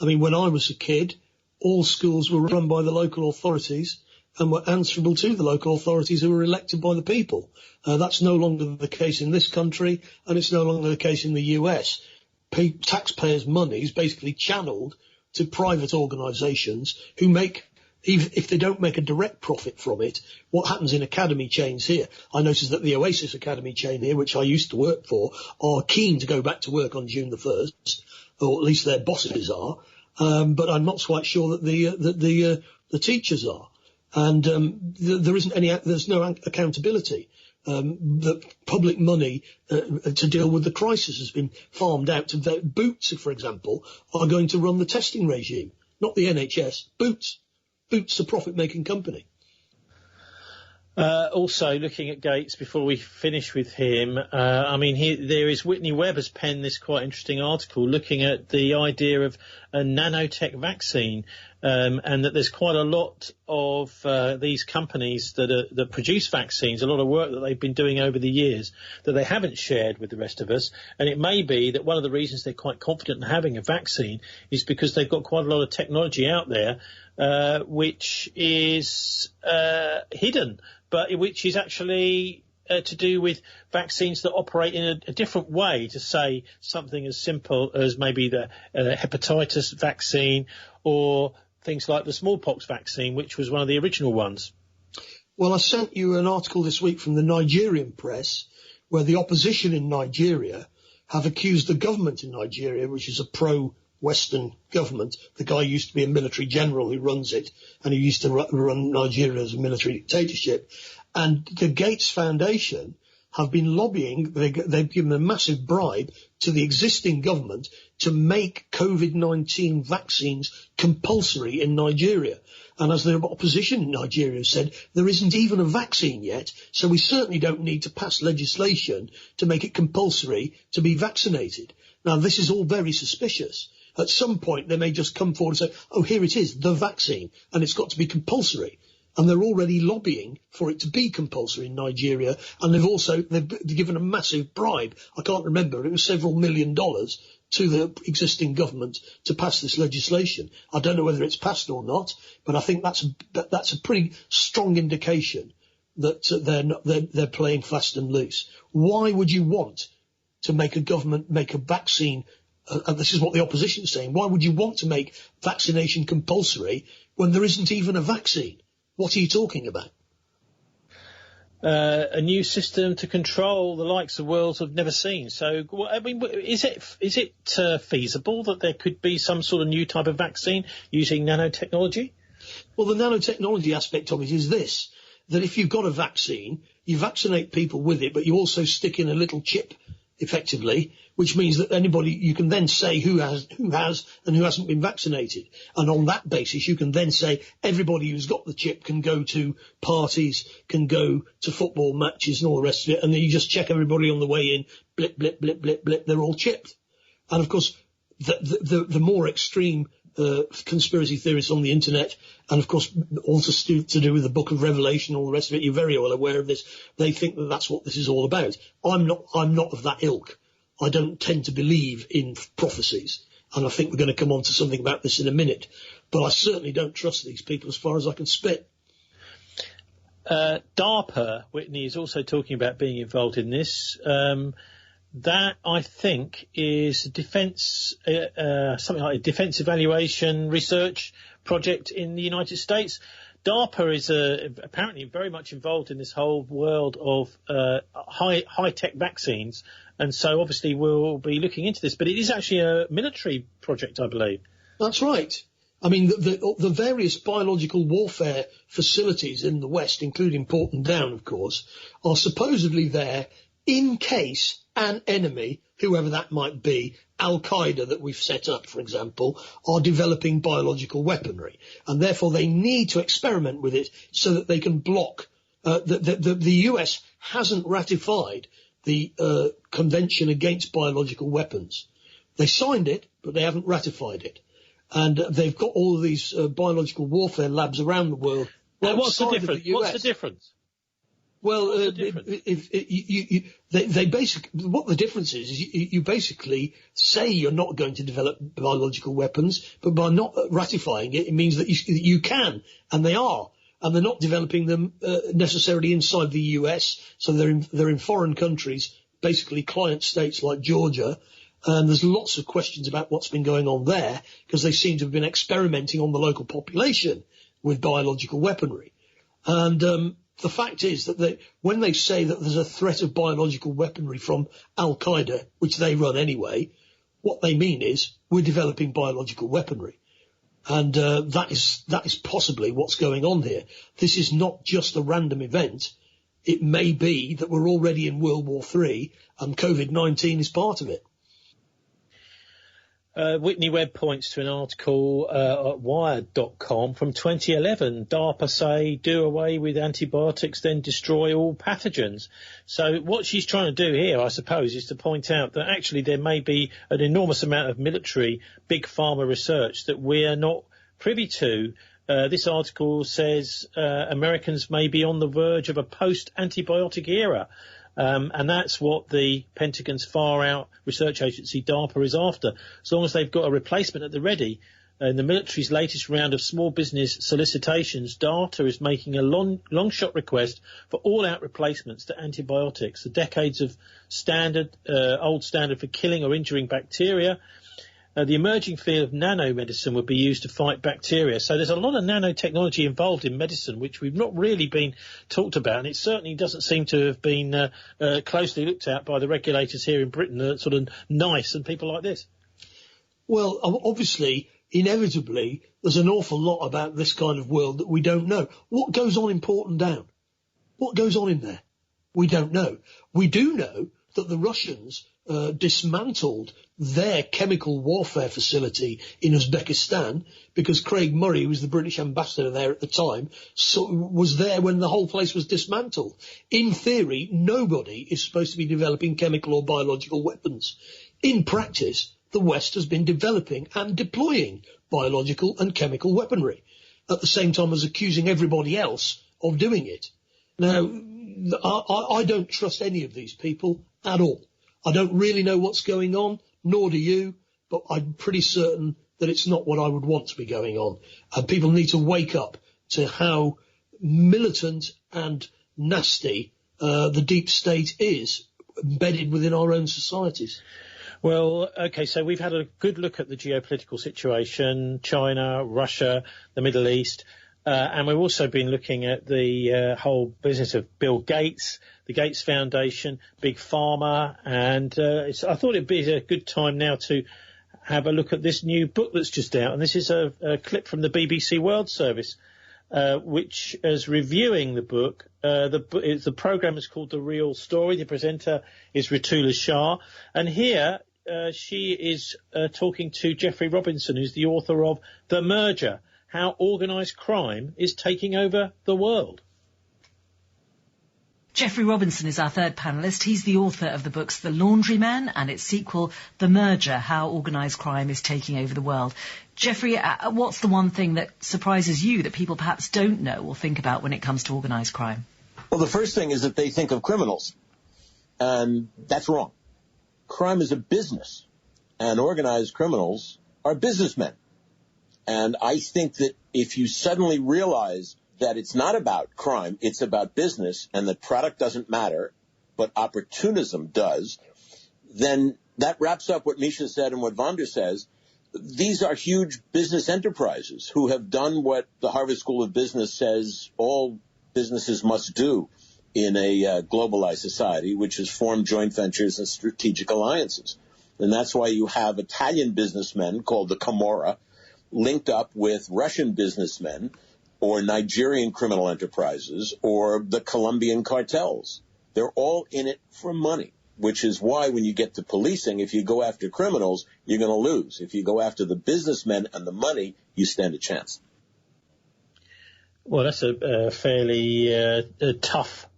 I mean, when I was a kid, all schools were run by the local authorities and were answerable to the local authorities who were elected by the people. That's no longer the case in this country, and it's no longer the case in the US. Taxpayers' money is basically channeled to private organisations who make, if they don't make a direct profit from it, what happens in academy chains here. I noticed that the Oasis Academy chain here, which I used to work for, are keen to go back to work on June the 1st, or at least their bosses are. But I'm not quite sure that the teachers are, and there's no accountability. The public money to deal with the crisis has been farmed out to Boots, for example, are going to run the testing regime, not the NHS. Boots, a profit-making company. Also, looking at Gates, before we finish with him, there is Whitney Webb has penned this quite interesting article looking at the idea of a nanotech vaccine, and that there's quite a lot of these companies that produce vaccines, a lot of work that they've been doing over the years that they haven't shared with the rest of us. And it may be that one of the reasons they're quite confident in having a vaccine is because they've got quite a lot of technology out there which is hidden, but which is actually to do with vaccines that operate in a different way, to say something as simple as maybe the hepatitis vaccine or things like the smallpox vaccine, which was one of the original ones. Well, I sent you an article this week from the Nigerian press where the opposition in Nigeria have accused the government in Nigeria, which is a pro-Western government. The guy used to be a military general who runs it, and he used to run Nigeria as a military dictatorship. And the Gates Foundation have been lobbying, they've given a massive bribe to the existing government to make COVID-19 vaccines compulsory in Nigeria. And as the opposition in Nigeria said, there isn't even a vaccine yet, so we certainly don't need to pass legislation to make it compulsory to be vaccinated. Now, this is all very suspicious. At some point, they may just come forward and say, oh, here it is, the vaccine, and it's got to be compulsory. And they're already lobbying for it to be compulsory in Nigeria. And they've given a massive bribe. I can't remember. It was several $1 million to the existing government to pass this legislation. I don't know whether it's passed or not, but I think that's a pretty strong indication that they're playing fast and loose. Why would you want to make a government make a vaccine and this is what the opposition is saying, why would you want to make vaccination compulsory when there isn't even a vaccine? What are you talking about? A new system to control the likes of worlds have never seen. So, I mean, is it feasible that there could be some sort of new type of vaccine using nanotechnology? Well, the nanotechnology aspect of it is this, that if you've got a vaccine, you vaccinate people with it, but you also stick in a little chip, effectively, which means that you can then say who has and who hasn't been vaccinated. And on that basis, you can then say everybody who's got the chip can go to parties, can go to football matches and all the rest of it. And then you just check everybody on the way in, blip, blip, blip, blip, blip, they're all chipped. And of course, the more extreme conspiracy theorists on the internet, and of course also to do with the Book of Revelation and all the rest of it, you're very well aware of this, they think that that's what this is all about. I'm not of that ilk. I don't tend to believe in prophecies, and I think we're going to come on to something about this in a minute, but I certainly don't trust these people as far as I can spit. DARPA, Whitney, is also talking about being involved in this. That, I think, is defence, something like a defence evaluation research project in the United States. DARPA is apparently very much involved in this whole world of high-tech vaccines, and so obviously we'll be looking into this. But it is actually a military project, I believe. That's right. I mean, the various biological warfare facilities in the West, including Porton Down, of course, are supposedly there in case an enemy, whoever that might be, Al-Qaeda that we've set up, for example, are developing biological weaponry. And therefore they need to experiment with it so that they can block. The US hasn't ratified the Convention Against Biological Weapons. They signed it, but they haven't ratified it. And they've got all of these biological warfare labs around the world. Well, what's the difference? What's the difference? Well, they basically, what the difference is you basically say you're not going to develop biological weapons, but by not ratifying it, it means that you can, and they are, and they're not developing them necessarily inside the US. So they're in foreign countries, basically client states like Georgia, and there's lots of questions about what's been going on there because they seem to have been experimenting on the local population with biological weaponry, and the fact is that when they say that there's a threat of biological weaponry from Al-Qaeda, which they run anyway, what they mean is we're developing biological weaponry. And that is possibly what's going on here. This is not just a random event. It may be that we're already in World War III and COVID-19 is part of it. Whitney Webb points to an article at Wired.com from 2011. DARPA say do away with antibiotics, then destroy all pathogens. So what she's trying to do here, I suppose, is to point out that actually there may be an enormous amount of military, big pharma research that we're not privy to. This article says Americans may be on the verge of a post-antibiotic era. And that's what the Pentagon's far-out research agency, DARPA, is after. As long as they've got a replacement at the ready. In the military's latest round of small business solicitations, DARPA is making a long-shot request for all-out replacements to antibiotics. The decades of old standard for killing or injuring bacteria. The emerging field of nanomedicine would be used to fight bacteria. So there's a lot of nanotechnology involved in medicine, which we've not really been talked about, and it certainly doesn't seem to have been closely looked at by the regulators here in Britain, sort of NICE and people like this. Well, obviously, inevitably, there's an awful lot about this kind of world that we don't know. What goes on in Porton Down? What goes on in there? We don't know. We do know that the Russians dismantled their chemical warfare facility in Uzbekistan because Craig Murray, who was the British ambassador there at the time, was there when the whole place was dismantled. In theory, nobody is supposed to be developing chemical or biological weapons. In practice, the West has been developing and deploying biological and chemical weaponry at the same time as accusing everybody else of doing it. Now, I don't trust any of these people at all. I don't really know what's going on, nor do you, but I'm pretty certain that it's not what I would want to be going on. And people need to wake up to how militant and nasty the deep state is embedded within our own societies. Well, OK, so we've had a good look at the geopolitical situation, China, Russia, the Middle East, and we've also been looking at the whole business of Bill Gates, the Gates Foundation, Big Pharma, and I thought it'd be a good time now to have a look at this new book that's just out, and this is a clip from the BBC World Service, which is reviewing the book. The programme is called The Real Story. The presenter is Ritula Shah, and here she is talking to Geoffrey Robinson, who's the author of The Merger, How Organised Crime is Taking Over the World. Geoffrey Robinson is our third panellist. He's the author of the books The Laundryman and its sequel, The Merger, How Organised Crime is Taking Over the World. Geoffrey, what's the one thing that surprises you that people perhaps don't know or think about when it comes to organised crime? Well, the first thing is that they think of criminals, and that's wrong. Crime is a business, and organised criminals are businessmen. And I think that if you suddenly realize that it's not about crime, it's about business, and that product doesn't matter, but opportunism does, then that wraps up what Misha said and what Vander says. These are huge business enterprises who have done what the Harvard School of Business says all businesses must do in a globalized society, which is form joint ventures and strategic alliances. And that's why you have Italian businessmen called the Camorra linked up with Russian businessmen or Nigerian criminal enterprises or the Colombian cartels. They're all in it for money, which is why when you get to policing, if you go after criminals, you're going to lose. If you go after the businessmen and the money, you stand a chance. Well, that's a fairly tough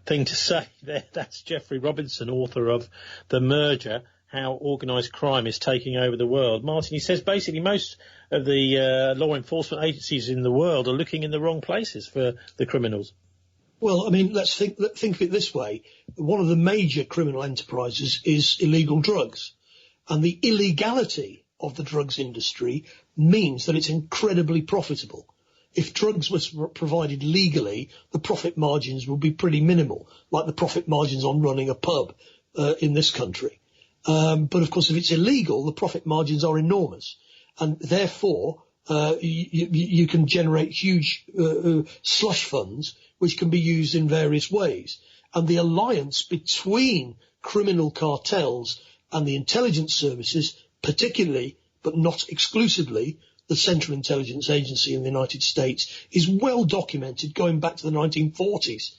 thing to say there. That's Geoffrey Robinson, author of The Merger, How Organised Crime is Taking Over the World. Martin, he says basically most of the law enforcement agencies in the world are looking in the wrong places for the criminals. Well, I mean, let's think of it this way. One of the major criminal enterprises is illegal drugs. And the illegality of the drugs industry means that it's incredibly profitable. If drugs were provided legally, the profit margins would be pretty minimal, like the profit margins on running a pub in this country. But, of course, if it's illegal, the profit margins are enormous. And, therefore, you can generate huge slush funds which can be used in various ways. And the alliance between criminal cartels and the intelligence services, particularly, but not exclusively, the Central Intelligence Agency in the United States, is well documented going back to the 1940s.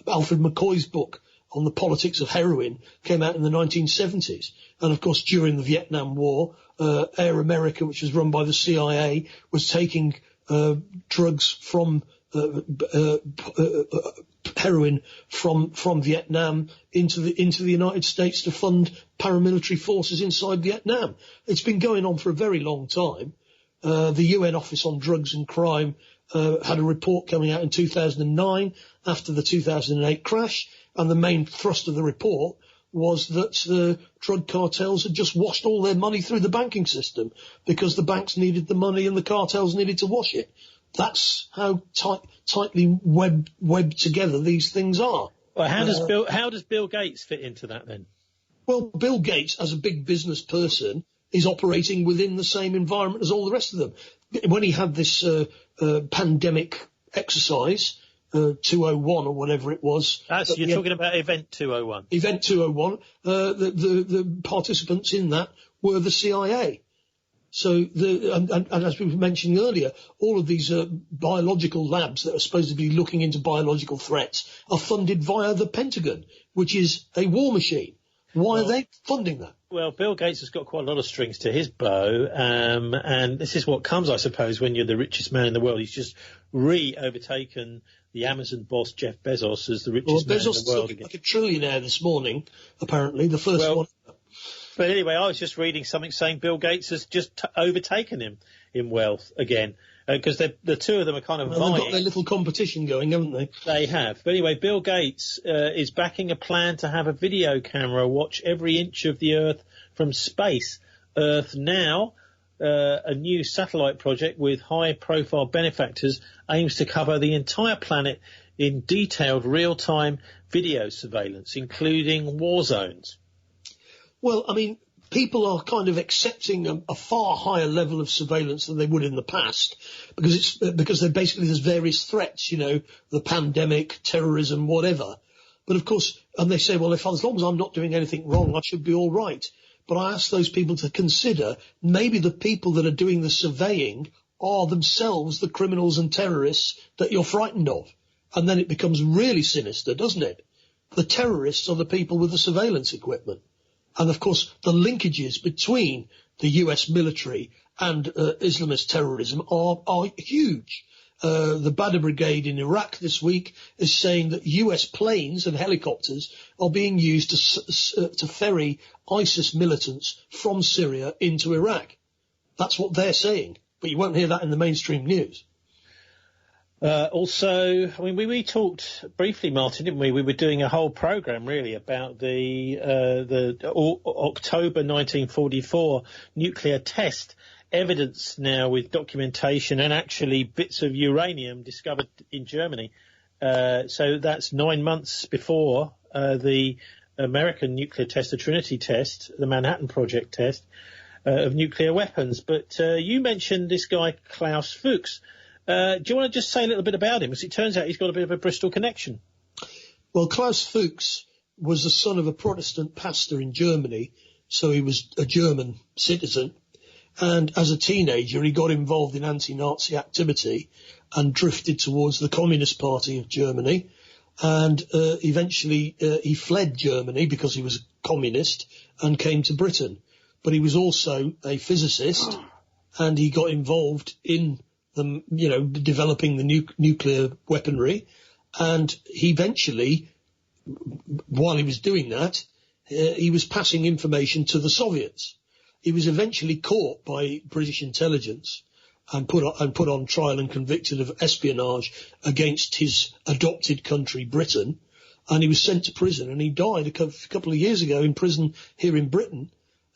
Alfred McCoy's book on the politics of heroin came out in the 1970s. And, of course, during the Vietnam War, Air America, which was run by the CIA, was taking drugs from heroin from Vietnam into the United States to fund paramilitary forces inside Vietnam. It's been going on for a very long time. The UN Office on Drugs and Crime had a report coming out in 2009 after the 2008 crash, and the main thrust of the report was that the drug cartels had just washed all their money through the banking system because the banks needed the money and the cartels needed to wash it. That's how tightly webbed together these things are. Well, how does Bill Gates fit into that then? Well, Bill Gates, as a big business person, is operating within the same environment as all the rest of them. When he had this pandemic exercise, 201 or whatever it was. You're talking about Event 201. Event 201, the participants in that were the CIA. So, and as we were mentioning earlier, all of these biological labs that are supposed to be looking into biological threats are funded via the Pentagon, which is a war machine. Why are they funding that? Well, Bill Gates has got quite a lot of strings to his bow, and this is what comes, I suppose, when you're the richest man in the world. He's just overtaken the Amazon boss, Jeff Bezos, as the richest man in the world. Bezos is like a trillionaire this morning, apparently, the first one. But anyway, I was just reading something saying Bill Gates has just overtaken him in wealth again, because the two of them are kind of vying. They've got their little competition going, haven't they? They have. But anyway, Bill Gates is backing a plan to have a video camera watch every inch of the Earth from space. Earth Now, a new satellite project with high-profile benefactors, aims to cover the entire planet in detailed real-time video surveillance, including war zones. Well, I mean, people are kind of accepting a far higher level of surveillance than they would in the past, because there's various threats, the pandemic, terrorism, whatever. But of course, and they say, well, as long as I'm not doing anything wrong, I should be all right. But I ask those people to consider maybe the people that are doing the surveying are themselves the criminals and terrorists that you're frightened of. And then it becomes really sinister, doesn't it? The terrorists are the people with the surveillance equipment. And of course, the linkages between the US military and Islamist terrorism are huge. The Badr Brigade in Iraq this week is saying that US planes and helicopters are being used to ferry ISIS militants from Syria into Iraq. That's what they're saying, but you won't hear that in the mainstream news. Also, I mean, we talked briefly, Martin, didn't we? We were doing a whole programme, really, about the October 1944 nuclear test. Evidence now with documentation and actually bits of uranium discovered in Germany. So that's 9 months before the American nuclear test, the Trinity test, the Manhattan Project test of nuclear weapons. But you mentioned this guy, Klaus Fuchs. Do you want to just say a little bit about him? Because it turns out he's got a bit of a Bristol connection. Well, Klaus Fuchs was the son of a Protestant pastor in Germany, so he was a German citizen. And as a teenager, he got involved in anti-Nazi activity and drifted towards the Communist Party of Germany. And eventually he fled Germany because he was a communist and came to Britain. But he was also a physicist, and he got involved in developing the nuclear weaponry. And he eventually, while he was doing that, he was passing information to the Soviets. He was eventually caught by British intelligence and put on trial and convicted of espionage against his adopted country, Britain. And he was sent to prison, and he died a couple of years ago in prison here in Britain,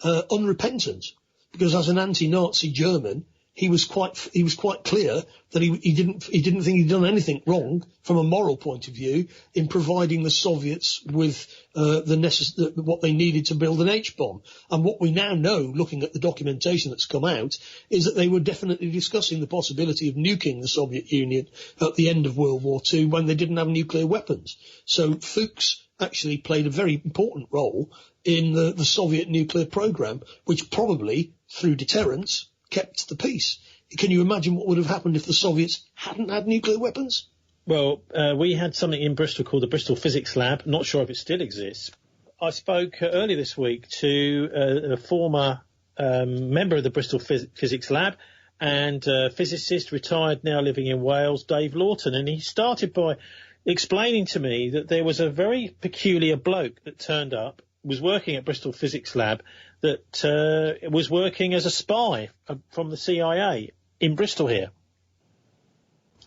unrepentant, because as an anti-Nazi German, he was quite clear that he didn't think he'd done anything wrong from a moral point of view in providing the Soviets with what they needed to build an H-bomb. And what we now know, looking at the documentation that's come out, is that they were definitely discussing the possibility of nuking the Soviet Union at the end of World War II when they didn't have nuclear weapons. So Fuchs actually played a very important role in the Soviet nuclear program, which probably, through deterrence, kept the peace. Can you imagine what would have happened if the Soviets hadn't had nuclear weapons? Well, we had something in Bristol called the Bristol Physics Lab. Not sure if it still exists. I spoke earlier this week to a former member of the Bristol Physics Lab and physicist, retired, now living in Wales, Dave Lawton. And he started by explaining to me that there was a very peculiar bloke that turned up, was working at Bristol Physics Lab, that was working as a spy from the CIA in Bristol here.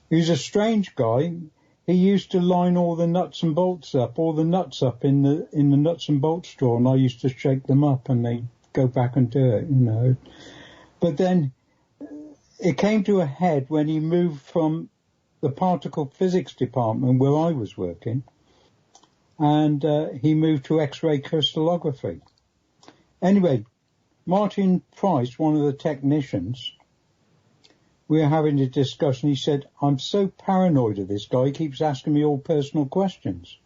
He's a strange guy. He used to line all the nuts and bolts up, in the nuts and bolts drawer, and I used to shake them up and they go back and do it, But then it came to a head when he moved from the particle physics department where I was working, and he moved to X-ray crystallography. Anyway, Martin Price, one of the technicians, we were having a discussion. He said, I'm so paranoid of this guy, he keeps asking me all personal questions.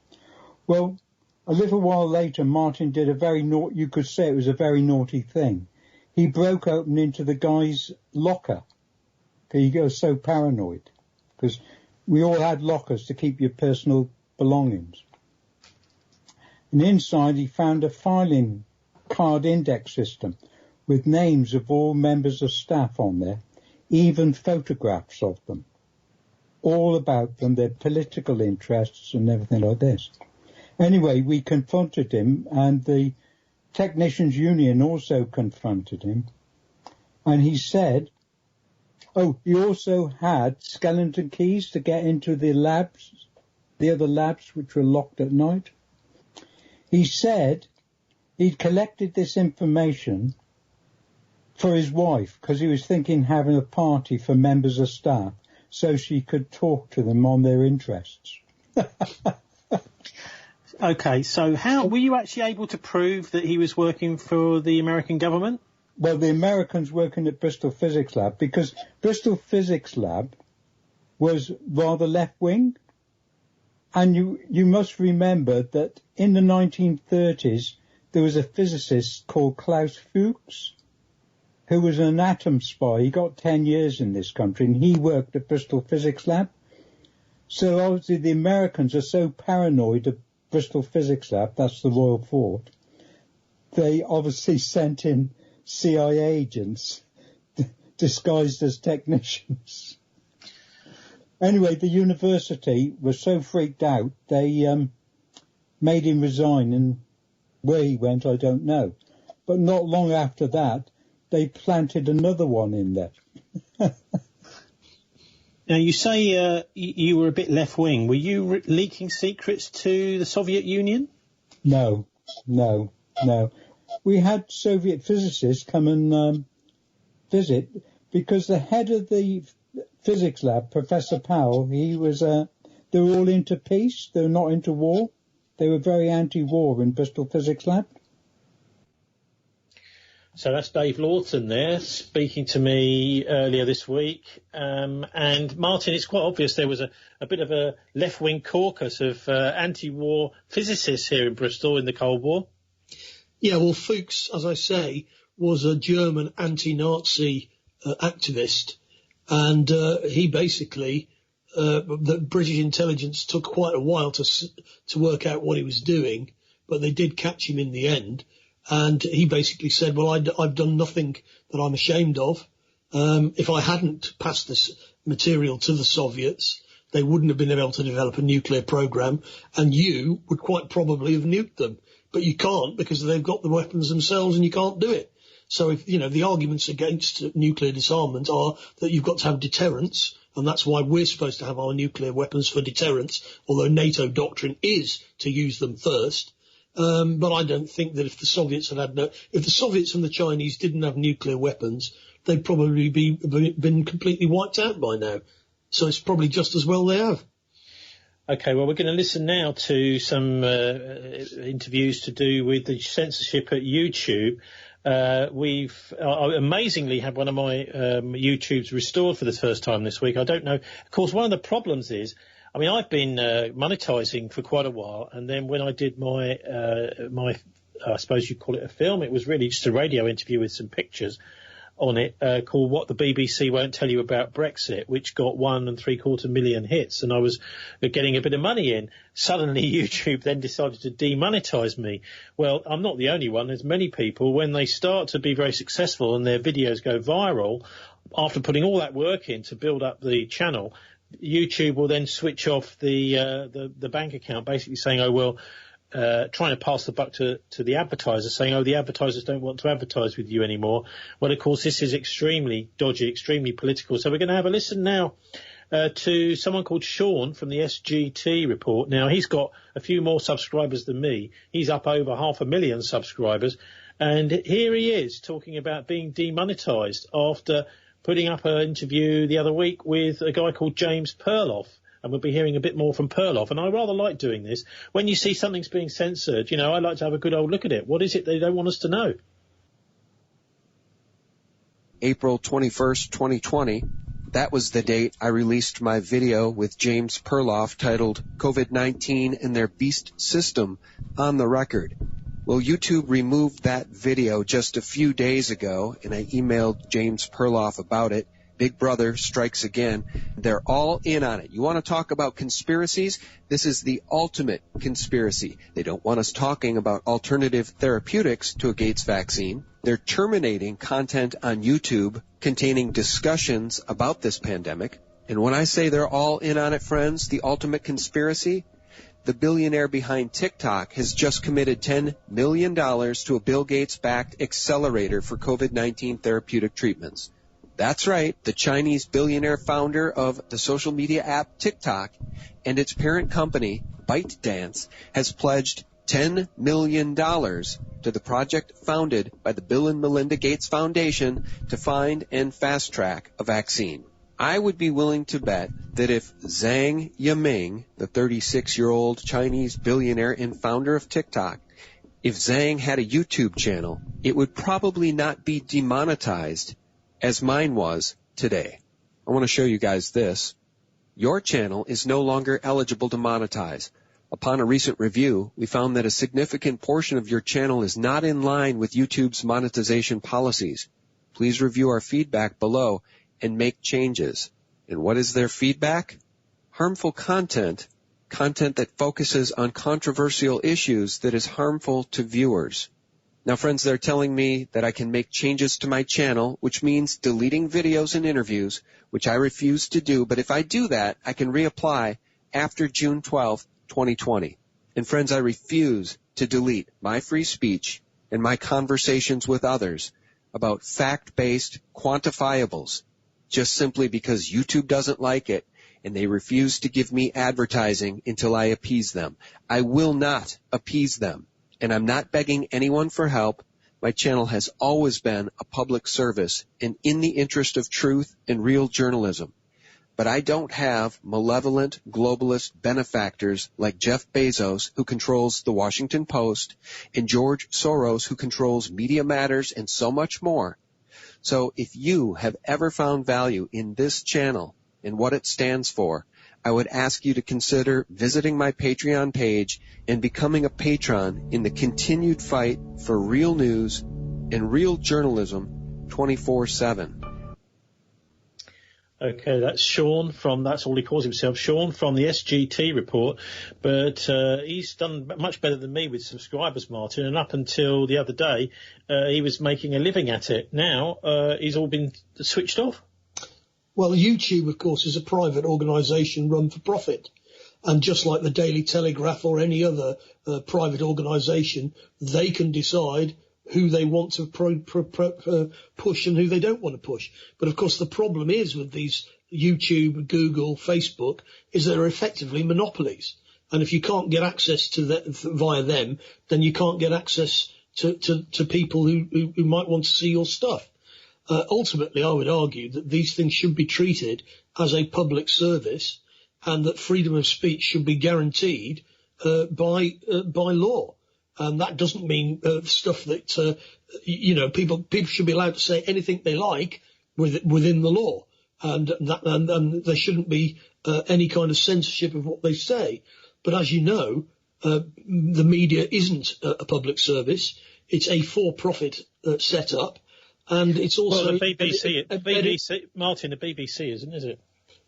Well, a little while later, Martin did you could say it was a very naughty thing. He broke open into the guy's locker. He was so paranoid, because we all had lockers to keep your personal belongings. And inside he found a filing card index system with names of all members of staff on there, even photographs of them, all about them, their political interests and everything like this. Anyway, we confronted him, and the Technicians Union also confronted him, and he said, he also had skeleton keys to get into the other labs which were locked at night. He said he'd collected this information for his wife because he was thinking of having a party for members of staff so she could talk to them on their interests. Okay, so how were you actually able to prove that he was working for the American government? Well, the Americans working at Bristol Physics Lab, because Bristol Physics Lab was rather left-wing. And you must remember that in the 1930s, there was a physicist called Klaus Fuchs, who was an atom spy. He got 10 years in this country, and he worked at Bristol Physics Lab. So obviously the Americans are so paranoid of Bristol Physics Lab, that's the Royal Fort, they obviously sent in CIA agents disguised as technicians. Anyway, the university was so freaked out, they made him resign, and where he went, I don't know. But not long after that, they planted another one in there. Now, you say you were a bit left-wing. Were you leaking secrets to the Soviet Union? No. We had Soviet physicists come and visit, because the head of the physics lab, Professor Powell, they were all into peace. They were not into war. They were very anti-war in Bristol Physics Lab. So that's Dave Lawton there speaking to me earlier this week. And Martin, it's quite obvious there was a bit of a left-wing caucus of anti-war physicists here in Bristol in the Cold War. Yeah, well, Fuchs, as I say, was a German anti-Nazi activist. And he basically, the British intelligence took quite a while to work out what he was doing, but they did catch him in the end. And he basically said, well, I've done nothing that I'm ashamed of. If I hadn't passed this material to the Soviets, they wouldn't have been able to develop a nuclear program, and you would quite probably have nuked them. But you can't, because they've got the weapons themselves and you can't do it. So if, the arguments against nuclear disarmament are that you've got to have deterrence, and that's why we're supposed to have our nuclear weapons for deterrence, although NATO doctrine is to use them first. But I don't think that if the Soviets if the Soviets and the Chinese didn't have nuclear weapons, they'd probably been completely wiped out by now. So it's probably just as well they have. Okay, well, we're going to listen now to some interviews to do with the censorship at YouTube. We've amazingly had one of my YouTubes restored for the first time this week. I don't know. Of course, one of the problems is, I've been monetizing for quite a while, and then when I did my I suppose you'd call it a film, it was really just a radio interview with some pictures on it called What the BBC Won't Tell You About Brexit, which got 1.75 million hits, and I was getting a bit of money in. Suddenly YouTube then decided to demonetize me. Well, I'm not the only one. There's many people, when they start to be very successful and their videos go viral, after putting all that work in to build up the channel, YouTube will then switch off the bank account, basically saying, trying to pass the buck to the advertisers, saying, the advertisers don't want to advertise with you anymore. Well, of course, this is extremely dodgy, extremely political. So we're going to have a listen now to someone called Sean from the SGT report. Now, he's got a few more subscribers than me. He's up over 500,000 subscribers. And here he is talking about being demonetized after putting up an interview the other week with a guy called James Perloff. And we'll be hearing a bit more from Perloff. And I rather like doing this. When you see something's being censored, I like to have a good old look at it. What is it they don't want us to know? April 21st, 2020. That was the date I released my video with James Perloff titled COVID-19 and Their Beast System on the Record. Well, YouTube removed that video just a few days ago, and I emailed James Perloff about it. Big Brother strikes again. They're all in on it. You want to talk about conspiracies? This is the ultimate conspiracy. They don't want us talking about alternative therapeutics to a Gates vaccine. They're terminating content on YouTube containing discussions about this pandemic. And when I say they're all in on it, friends, the ultimate conspiracy, the billionaire behind TikTok has just committed $10 million to a Bill Gates-backed accelerator for COVID-19 therapeutic treatments. That's right, the Chinese billionaire founder of the social media app TikTok and its parent company, ByteDance, has pledged $10 million to the project founded by the Bill and Melinda Gates Foundation to find and fast-track a vaccine. I would be willing to bet that if Zhang Yiming, the 36-year-old Chinese billionaire and founder of TikTok, if Zhang had a YouTube channel, it would probably not be demonetized as mine was today. I want to show you guys this. Your channel is no longer eligible to monetize. Upon a recent review, we found that a significant portion of your channel is not in line with YouTube's monetization policies. Please review our feedback below and make changes. And what is their feedback? Harmful content that focuses on controversial issues that is harmful to viewers. Now, friends, they're telling me that I can make changes to my channel, which means deleting videos and interviews, which I refuse to do. But if I do that, I can reapply after June 12th, 2020. And friends, I refuse to delete my free speech and my conversations with others about fact-based quantifiables just simply because YouTube doesn't like it and they refuse to give me advertising until I appease them. I will not appease them, and I'm not begging anyone for help. My channel has always been a public service and in the interest of truth and real journalism. But I don't have malevolent globalist benefactors like Jeff Bezos, who controls the Washington Post, and George Soros, who controls Media Matters and so much more. So if you have ever found value in this channel and what it stands for, I would ask you to consider visiting my Patreon page and becoming a patron in the continued fight for real news and real journalism 24/7. Okay, that's Sean that's all he calls himself, Sean from the SGT report, but he's done much better than me with subscribers, Martin, and up until the other day, he was making a living at it. Now, he's all been switched off. Well, YouTube, of course, is a private organisation run for profit. And just like the Daily Telegraph or any other private organisation, they can decide who they want to push and who they don't want to push. But, of course, the problem is with these YouTube, Google, Facebook, is they're effectively monopolies. And if you can't get access to that via them, then you can't get access to people who might want to see your stuff. Ultimately, I would argue that these things should be treated as a public service and that freedom of speech should be guaranteed by law. And that doesn't mean stuff that, people should be allowed to say anything they like within the law. And there shouldn't be any kind of censorship of what they say. But as you know, the media isn't a public service. It's a for-profit setup. And it's also... Well, the BBC, Martin, the BBC isn't, is it?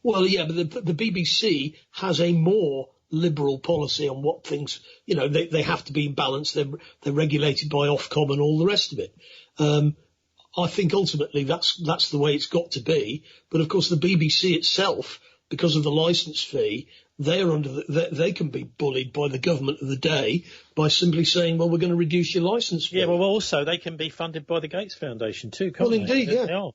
Well, yeah, but the BBC has a more liberal policy on what things, they have to be in balance. They're regulated by Ofcom and all the rest of it. I think ultimately that's the way it's got to be. But of course, the BBC itself, because of the licence fee, they can be bullied by the government of the day by simply saying, well, we're going to reduce your licence fee. Yeah, well, also they can be funded by the Gates Foundation too, can't they? Well, indeed, yeah. They are.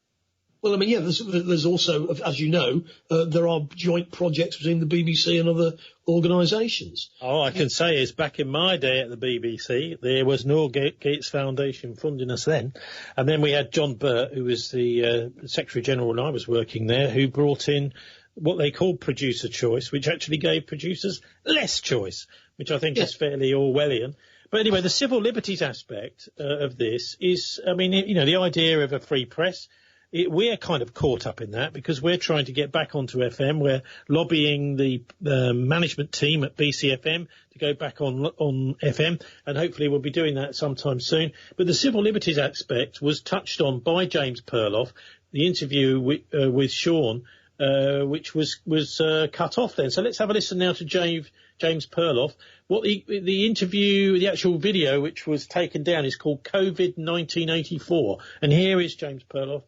Well, I mean, yeah, there's also, as you know, there are joint projects between the BBC and other organisations. All I can say is back in my day at the BBC, there was no Gates Foundation funding us then. And then we had John Burt, who was the Secretary General when I was working there, who brought in what they called producer choice, which actually gave producers less choice, which I think is fairly Orwellian. But anyway, the civil liberties aspect of this is, I mean, the idea of a free press, we're kind of caught up in that because we're trying to get back onto FM. We're lobbying the management team at BCfm to go back on FM, and hopefully we'll be doing that sometime soon. But the civil liberties aspect was touched on by James Perloff, the interview with Sean, which was cut off then. So let's have a listen now to James Perloff. What the interview, the actual video, which was taken down, is called COVID 1984. And here is James Perloff,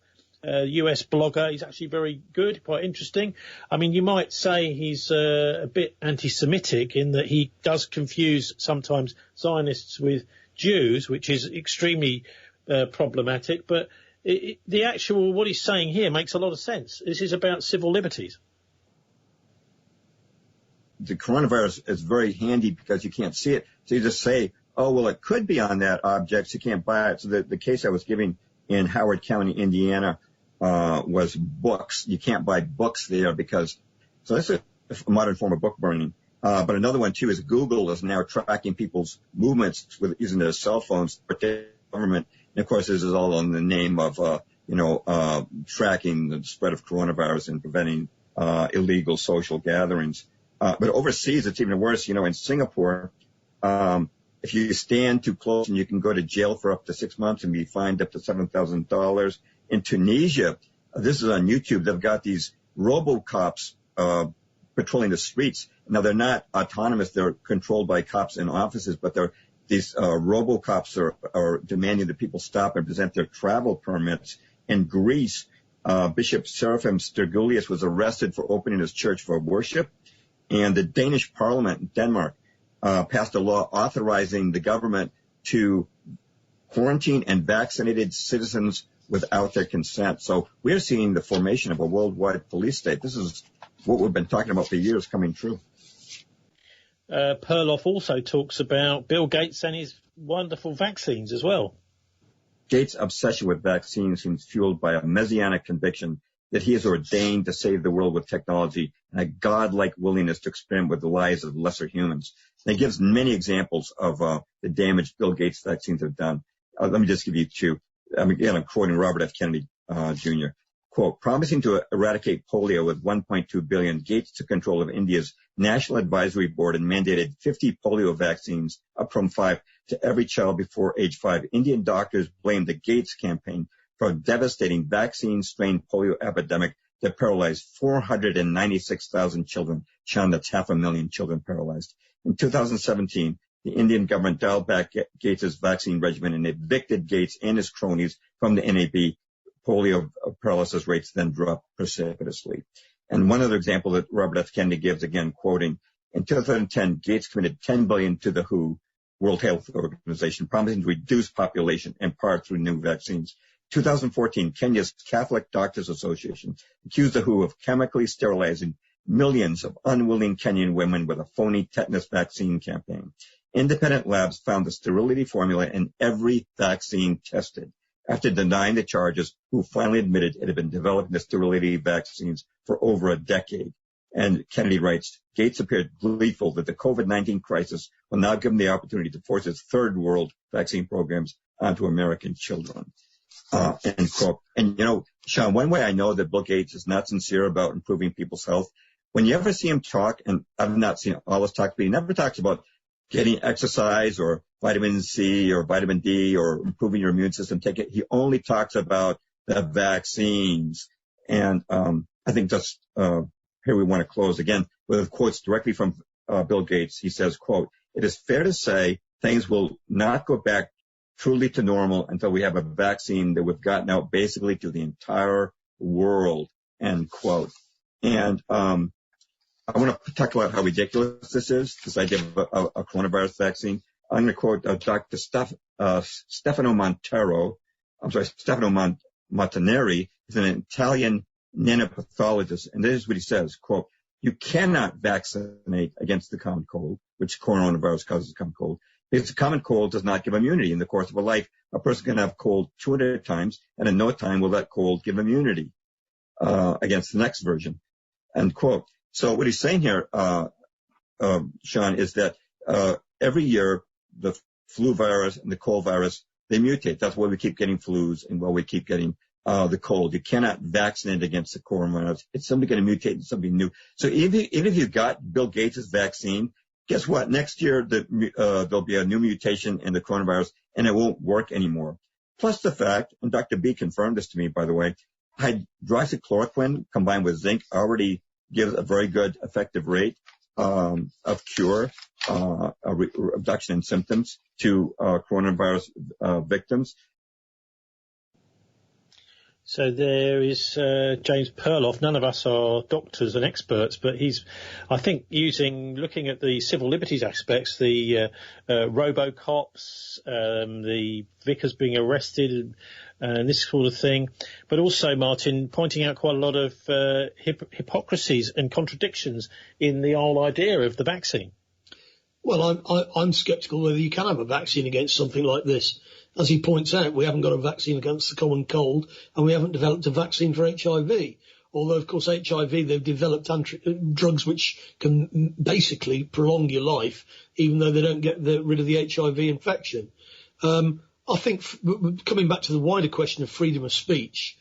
US blogger. He's actually very good, quite interesting. I mean, you might say he's a bit anti-Semitic in that he does confuse sometimes Zionists with Jews, which is extremely problematic. But the actual, what he's saying here makes a lot of sense. This is about civil liberties. The coronavirus is very handy because you can't see it. So you just say, oh, well, it could be on that object, so you can't buy it. So the case I was giving in Howard County, Indiana, was books. You can't buy books there because, so that's a modern form of book burning. But another one too is Google is now tracking people's movements with using their cell phones, protect the government. And of course, this is all in the name of, tracking the spread of coronavirus and preventing, illegal social gatherings. But overseas, it's even worse. In Singapore, if you stand too close, and you can go to jail for up to 6 months and be fined up to $7,000. In Tunisia, this is on YouTube, they've got these robo-cops patrolling the streets. Now, they're not autonomous. They're controlled by cops in offices, but these robo-cops are demanding that people stop and present their travel permits. In Greece, Bishop Seraphim Stergulius was arrested for opening his church for worship. And the Danish Parliament in Denmark passed a law authorizing the government to quarantine and vaccinated citizens without their consent. So we're seeing the formation of a worldwide police state. This is what we've been talking about for years coming true. Perloff also talks about Bill Gates and his wonderful vaccines as well. Gates' obsession with vaccines seems fueled by a messianic conviction that he is ordained to save the world with technology and a godlike willingness to experiment with the lives of lesser humans. And he gives many examples of the damage Bill Gates' vaccines have done. Let me just give you two. I'm quoting Robert F. Kennedy, Jr. Quote, promising to eradicate polio with $1.2 billion, Gates took control of India's National Advisory Board and mandated 50 polio vaccines, up from 5, to every child before age 5. Indian doctors blamed the Gates campaign for a devastating vaccine-strained polio epidemic that paralyzed 496,000 children. Sean, that's 500,000 children paralyzed. In 2017, the Indian government dialed back Gates' vaccine regimen and evicted Gates and his cronies from the NAB. Polio paralysis rates then dropped precipitously. And one other example that Robert F. Kennedy gives, again, quoting, in 2010, Gates committed $10 billion to the WHO, World Health Organization, promising to reduce population in part through new vaccines. 2014, Kenya's Catholic Doctors Association accused the WHO of chemically sterilizing millions of unwilling Kenyan women with a phony tetanus vaccine campaign. Independent labs found the sterility formula in every vaccine tested. After denying the charges, WHO finally admitted it had been developing the sterility vaccines for over a decade. And Kennedy writes, Gates appeared gleeful that the COVID-19 crisis will now give him the opportunity to force his third world vaccine programs onto American children. End quote. And, Sean, one way I know that Bill Gates is not sincere about improving people's health, when you ever see him talk, and I've not seen all this talk, but he never talks about getting exercise or vitamin C or vitamin D or improving your immune system. He only talks about the vaccines. And I think just here we want to close again with quotes directly from Bill Gates. He says, quote, it is fair to say things will not go back truly to normal until we have a vaccine that we've gotten out basically to the entire world, end quote. And I want to talk about how ridiculous this is, this idea of a coronavirus vaccine. I'm going to quote Dr. Stefano Montanari, is an Italian nanopathologist, and this is what he says, quote, you cannot vaccinate against the common cold, which coronavirus causes the common cold, because the common cold does not give immunity. In the course of a life, a person can have cold 200 times, and in no time will that cold give immunity against the next version, end quote. So what he's saying here, Sean, is that every year the flu virus and the cold virus, they mutate. That's why we keep getting flus and why we keep getting the cold. You cannot vaccinate against the coronavirus. It's something going to mutate into something new. So even if you got Bill Gates' vaccine, guess what? Next year there'll be a new mutation in the coronavirus and it won't work anymore. Plus the fact, and Dr. B confirmed this to me, by the way, hydroxychloroquine combined with zinc already gives a very good effective rate of cure, a reduction in symptoms to coronavirus victims. So there is James Perloff. None of us are doctors and experts, but he's, I think, looking at the civil liberties aspects, the robo-cops, the vicars being arrested, and this sort of thing, but also, Martin, pointing out quite a lot of hypocrisies and contradictions in the whole idea of the vaccine. Well, I'm sceptical whether you can have a vaccine against something like this. as he points out, we haven't got a vaccine against the common cold, and we haven't developed a vaccine for HIV. Although, of course, HIV, they've developed drugs which can basically prolong your life, even though they don't get rid of the HIV infection. I think, coming back to the wider question of freedom of speech,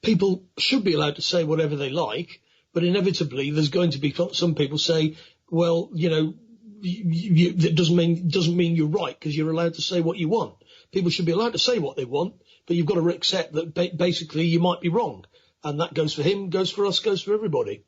people should be allowed to say whatever they like, but inevitably there's going to be some people say, well, that doesn't mean you're right because you're allowed to say what you want. People should be allowed to say what they want, but you've got to accept that basically you might be wrong. And that goes for him, goes for us, goes for everybody.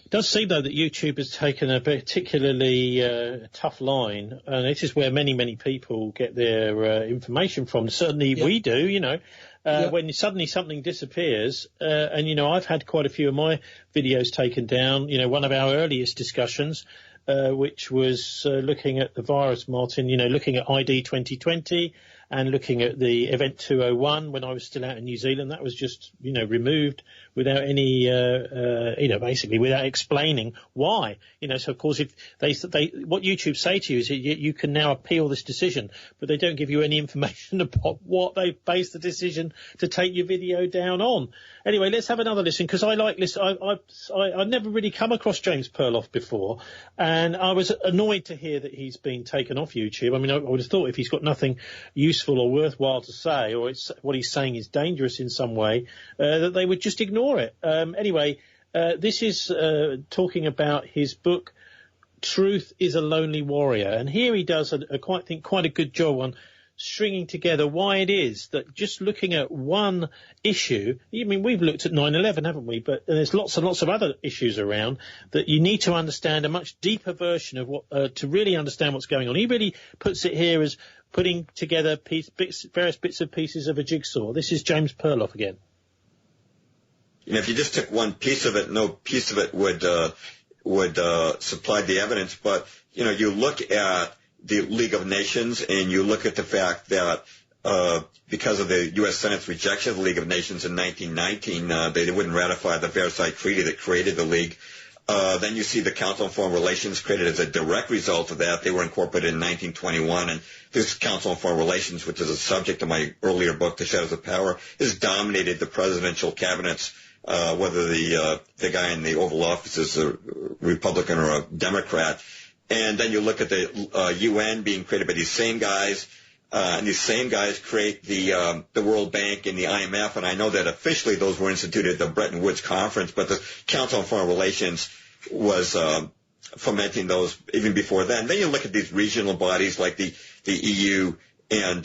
It does seem, though, that YouTube has taken a particularly tough line, and this is where many people get their information from. Certainly we do, when suddenly something disappears, and, I've had quite a few of my videos taken down. One of our earliest discussions, which was looking at the virus, Martin, looking at ID 2020 and looking at the Event 201 when I was still out in New Zealand. That was just, removed without any, basically without explaining why. So of course, if they what YouTube say to you is you can now appeal this decision, but they don't give you any information about what they based the decision to take your video down on. Anyway, let's have another listen, because I like this. I've never really come across James Perloff before, and I was annoyed to hear that he's been taken off YouTube. I mean, I would have thought if he's got nothing useful or worthwhile to say, or what he's saying is dangerous in some way, that they would just ignore it. Anyway, this is talking about his book, Truth is a Lonely Warrior. And here he does quite a good job on stringing together why it is that just looking at one issue, we've looked at 9/11, haven't we? But there's lots and lots of other issues around that you need to understand a much deeper version of what, to really understand what's going on. He really puts it here as putting together various bits and pieces of a jigsaw. This is James Perloff again. If you just took one piece of it, no piece of it would supply the evidence. But, you look at the League of Nations and you look at the fact that because of the U.S. Senate's rejection of the League of Nations in 1919, they wouldn't ratify the Versailles Treaty that created the League. Then you see the Council on Foreign Relations created as a direct result of that. They were incorporated in 1921, and this Council on Foreign Relations, which is a subject of my earlier book, The Shadows of Power, has dominated the presidential cabinets, whether the guy in the Oval Office is a Republican or a Democrat. And then you look at the UN being created by these same guys, and these same guys create the World Bank and the IMF. And I know that officially those were instituted at the Bretton Woods Conference, but the Council on Foreign Relations was fomenting those even before then. Then you look at these regional bodies like the EU and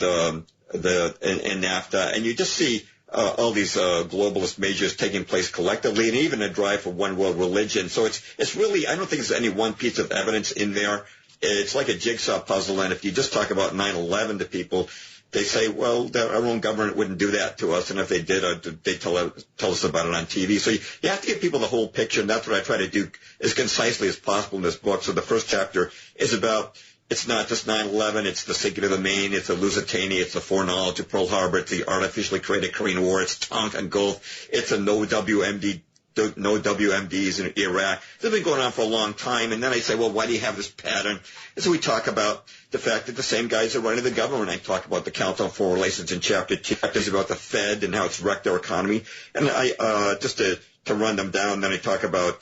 NAFTA, and you just see all these globalist measures taking place collectively, and even a drive for one world religion. So it's really, I don't think there's any one piece of evidence in there. It's like a jigsaw puzzle, and if you just talk about 9/11 to people, they say, well, our own government wouldn't do that to us, and if they did, they'd tell us about it on TV. So you have to give people the whole picture, and that's what I try to do as concisely as possible in this book. So the first chapter is about, it's not just 9/11, it's the sinking of the Maine, it's the Lusitania, it's the foreknowledge of Pearl Harbor, it's the artificially created Korean War, it's Tonkin Gulf, it's a no WMDs in Iraq. They've been going on for a long time, and then I say, well, why do you have this pattern? And so we talk about the fact that the same guys are running the government. I talk about the Council on Foreign Relations in Chapter 2, chapters about the Fed and how it's wrecked our economy. And I just to run them down, then I talk about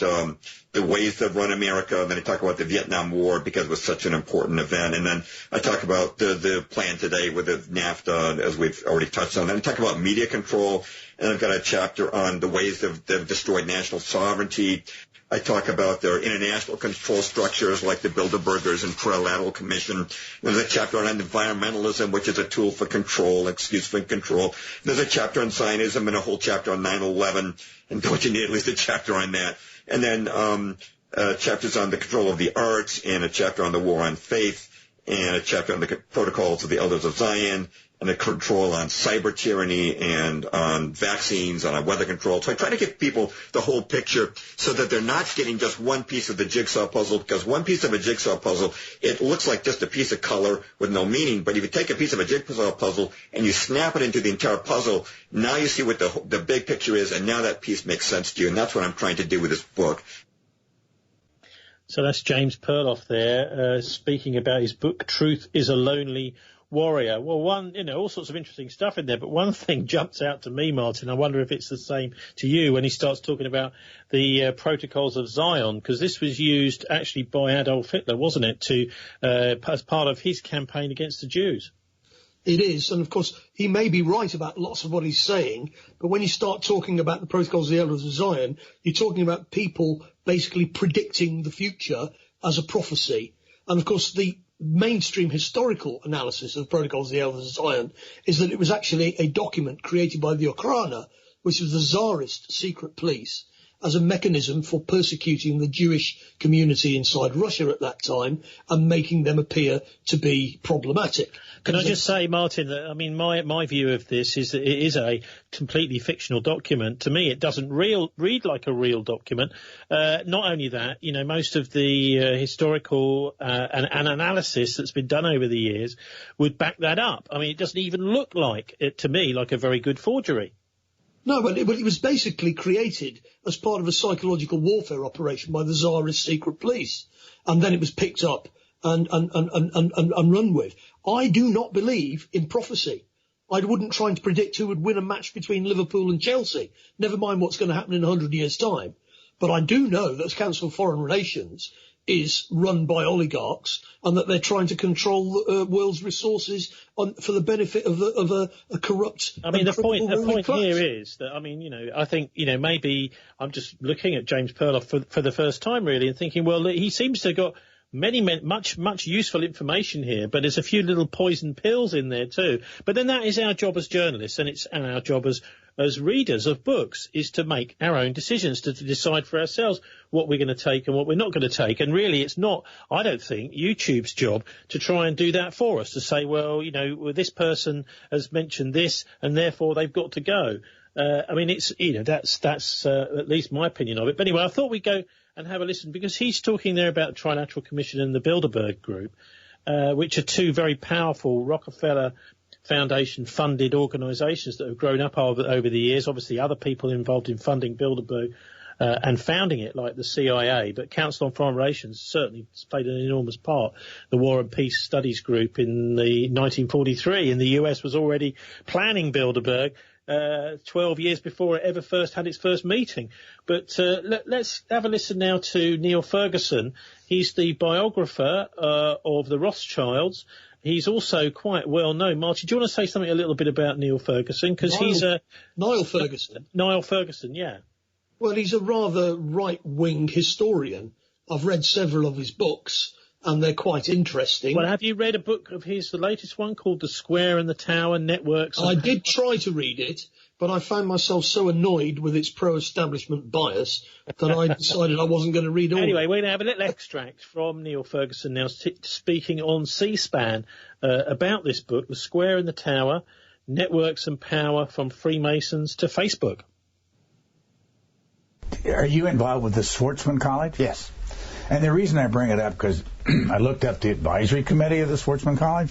the ways that run America, and then I talk about the Vietnam War because it was such an important event, and then I talk about the plan today with the NAFTA, as we've already touched on. Then I talk about media control, and I've got a chapter on the ways they've destroyed national sovereignty. I talk about their international control structures like the Bilderbergers and Trilateral Commission. There's a chapter on environmentalism, which is a tool for control, excuse for control. There's a chapter on Zionism and a whole chapter on 9/11, and don't you need at least a chapter on that? And then chapters on the control of the arts, and a chapter on the war on faith, and a chapter on the protocols of the Elders of Zion, and a control on cyber tyranny, and on vaccines, and on weather control. So I try to give people the whole picture so that they're not getting just one piece of the jigsaw puzzle, because one piece of a jigsaw puzzle, it looks like just a piece of color with no meaning. But if you take a piece of a jigsaw puzzle and you snap it into the entire puzzle, now you see what the big picture is, and now that piece makes sense to you. And that's what I'm trying to do with this book. So that's James Perloff there, speaking about his book, Truth is a Lonely warrior. Well, all sorts of interesting stuff in there, but one thing jumps out to me, Martin. I wonder if it's the same to you when he starts talking about the Protocols of Zion, because this was used actually by Adolf Hitler, wasn't it, as part of his campaign against the Jews? It is, and of course, he may be right about lots of what he's saying, but when you start talking about the Protocols of the Elders of Zion, you're talking about people basically predicting the future as a prophecy. And of course, the mainstream historical analysis of the Protocols of the Elders of Zion is that it was actually a document created by the Okhrana, which was the Tsarist secret police, as a mechanism for persecuting the Jewish community inside Russia at that time and making them appear to be problematic. Can I just say, Martin, that, I mean, my view of this is that it is a completely fictional document. To me, it doesn't read like a real document. Not only that, most of the historical and analysis that's been done over the years would back that up. I mean, it doesn't even look like, to me, like a very good forgery. No, but it was basically created as part of a psychological warfare operation by the Tsarist secret police. And then it was picked up and run with. I do not believe in prophecy. I wouldn't try to predict who would win a match between Liverpool and Chelsea, never mind what's going to happen in 100 years' time. But I do know that the Council of Foreign Relations is run by oligarchs and that they're trying to control the world's resources for the benefit of a corrupt. I mean, the point here is that, I mean, I think, maybe I'm just looking at James Perloff for the first time really and thinking, well, he seems to have got much useful information here, but there's a few little poison pills in there too. But then that is our job as journalists, and it's our job as readers of books, is to make our own decisions, to decide for ourselves what we're going to take and what we're not going to take. And really, it's not, I don't think, YouTube's job to try and do that for us, to say, well, this person has mentioned this and therefore they've got to go. I mean, it's, that's at least my opinion of it. But anyway, I thought we'd go and have a listen, because he's talking there about the Trilateral Commission and the Bilderberg Group, which are two very powerful Rockefeller Foundation-funded organisations that have grown up over the years. Obviously, other people involved in funding Bilderberg and founding it, like the CIA, but Council on Foreign Relations certainly played an enormous part. The War and Peace Studies Group in the 1943 in the US was already planning Bilderberg 12 years before it ever first had its first meeting. But let's have a listen now to Neil Ferguson. He's the biographer of the Rothschilds. He's also quite well known. Martin, do you want to say something a little bit about Neil Ferguson? Because he's Niall Ferguson. Niall Ferguson, yeah. Well, he's a rather right-wing historian. I've read several of his books, and they're quite interesting. Well, have you read a book of his, the latest one, called The Square and the Tower, Networks? I did try to read it, but I found myself so annoyed with its pro-establishment bias that I decided I wasn't going to read all. Anyway, we're going to have a little extract from Neil Ferguson now, speaking on C-SPAN about this book, The Square and the Tower, Networks and Power from Freemasons to Facebook. Are you involved with the Schwarzman College? Yes. And the reason I bring it up, because I looked up the advisory committee of the Schwarzman College,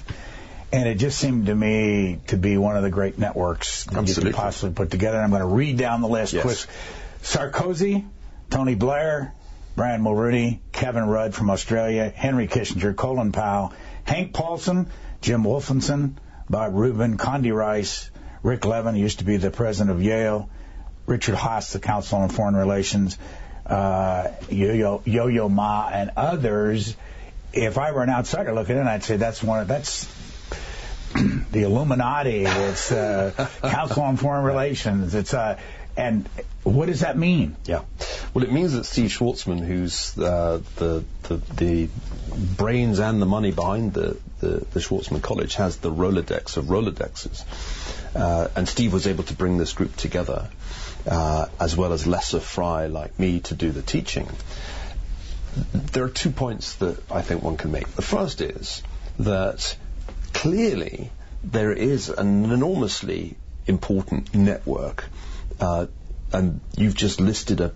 and it just seemed to me to be one of the great networks that you could possibly put together. And I'm going to read down the list. Yes. Sarkozy, Tony Blair, Brian Mulroney, Kevin Rudd from Australia, Henry Kissinger, Colin Powell, Hank Paulson, Jim Wolfenson, Bob Rubin, Condi Rice, Rick Levin, who used to be the president of Yale, Richard Haas, the Council on Foreign Relations, Yo-Yo Ma, and others. If I were an outsider looking in, I'd say that's the Illuminati. It's Council on Foreign Relations. It's and what does that mean? Yeah, well, it means that Steve Schwarzman, who's the brains and the money behind the Schwarzman College, has the Rolodex of Rolodexes, and Steve was able to bring this group together, as well as lesser fry like me to do the teaching. There are 2 points that I think one can make. The first is that clearly there is an enormously important network, and you've just listed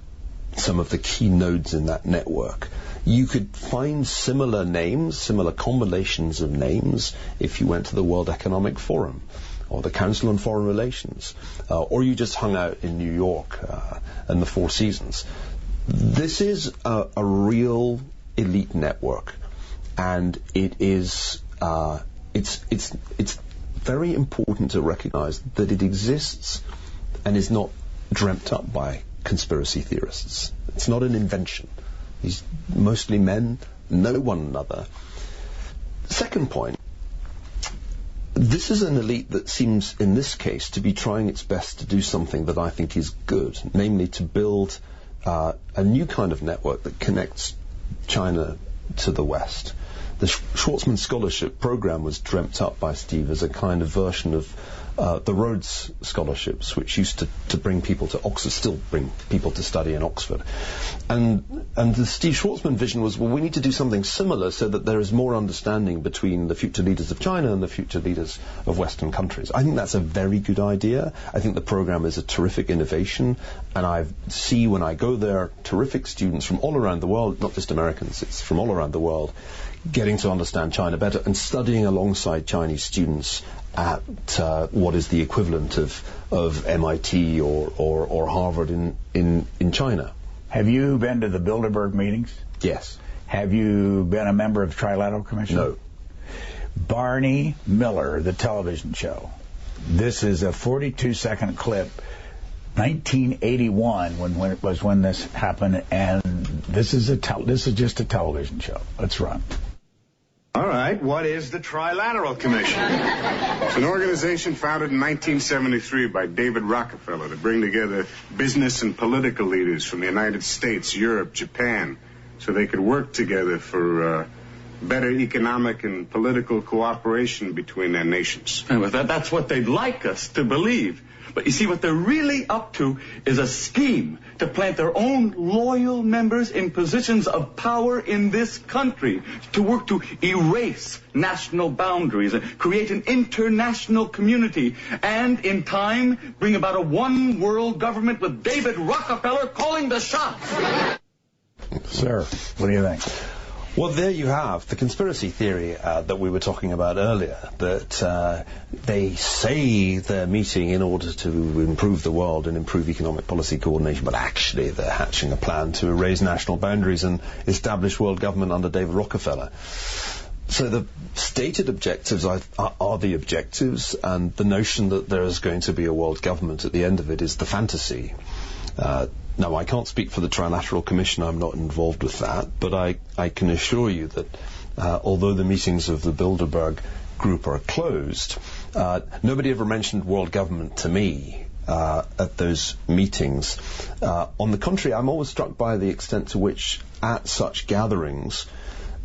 some of the key nodes in that network. You could find similar names, similar combinations of names, if you went to the World Economic Forum or the Council on Foreign Relations, or you just hung out in New York and the Four Seasons. This is a real elite network, and it is it's very important to recognize that it exists and is not dreamt up by conspiracy theorists. It's not an invention. These mostly men know one another. Second point, this is an elite that seems, in this case, to be trying its best to do something that I think is good, namely to build a new kind of network that connects China to the West. The Schwarzman Scholarship Program was dreamt up by Steve as a kind of version of the Rhodes Scholarships, which used to bring people to Oxford, still bring people to study in Oxford. And the Steve Schwarzman vision was, well, we need to do something similar so that there is more understanding between the future leaders of China and the future leaders of Western countries. I think that's a very good idea. I think the program is a terrific innovation, and I see when I go there terrific students from all around the world, not just Americans, it's from all around the world, getting to understand China better and studying alongside Chinese students at what is the equivalent of MIT or Harvard in China. Have you been to the Bilderberg meetings? Yes. Have you been a member of the Trilateral Commission? No. Barney Miller, the television show. This is a 42-second clip, 1981 when this happened, and this is just a television show. Let's run. All right, what is the Trilateral Commission? It's an organization founded in 1973 by David Rockefeller to bring together business and political leaders from the United States, Europe, Japan, so they could work together for better economic and political cooperation between their nations. That's what they'd like us to believe. But you see, what they're really up to is a scheme to plant their own loyal members in positions of power in this country, to work to erase national boundaries and create an international community, and in time bring about a one world government with David Rockefeller calling the shots. Sir, what do you think? Well, there you have the conspiracy theory that we were talking about earlier, that they say they're meeting in order to improve the world and improve economic policy coordination, but actually they're hatching a plan to erase national boundaries and establish world government under David Rockefeller. So the stated objectives are the objectives, and the notion that there is going to be a world government at the end of it is the fantasy. Now, I can't speak for the Trilateral Commission, I'm not involved with that, but I can assure you that although the meetings of the Bilderberg group are closed, nobody ever mentioned world government to me at those meetings. On the contrary, I'm always struck by the extent to which at such gatherings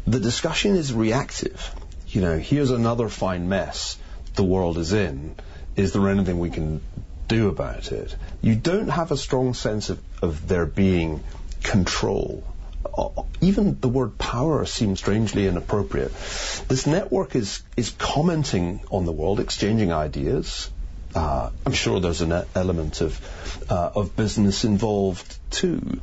the discussion is reactive. You know, here's another fine mess the world is in. Is there anything we can do about it? You don't have a strong sense of there being control. Even the word power seems strangely inappropriate. This network is commenting on the world, exchanging ideas. I'm sure there's an element of business involved too,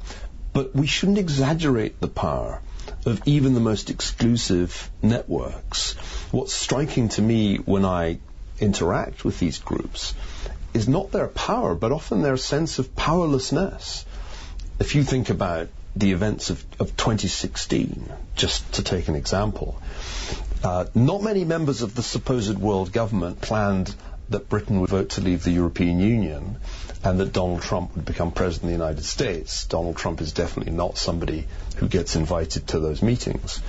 but we shouldn't exaggerate the power of even the most exclusive networks. What's striking to me when I interact with these groups is not their power, but often their sense of powerlessness. If you think about the events of 2016, just to take an example, not many members of the supposed world government planned that Britain would vote to leave the European Union and that Donald Trump would become President of the United States. Donald Trump is definitely not somebody who gets invited to those meetings.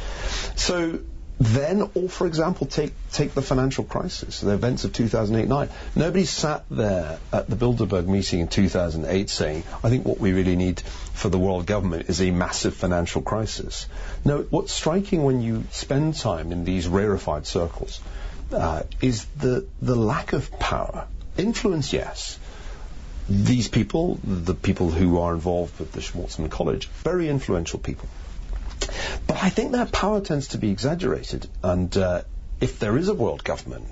So then, or for example, take the financial crisis, the events of 2008-9. Nobody sat there at the Bilderberg meeting in 2008 saying, I think what we really need for the world government is a massive financial crisis. No, what's striking when you spend time in these rarefied circles is the lack of power. Influence, yes. These people, the people who are involved with the Schwarzman College, very influential people. But I think that power tends to be exaggerated, and if there is a world government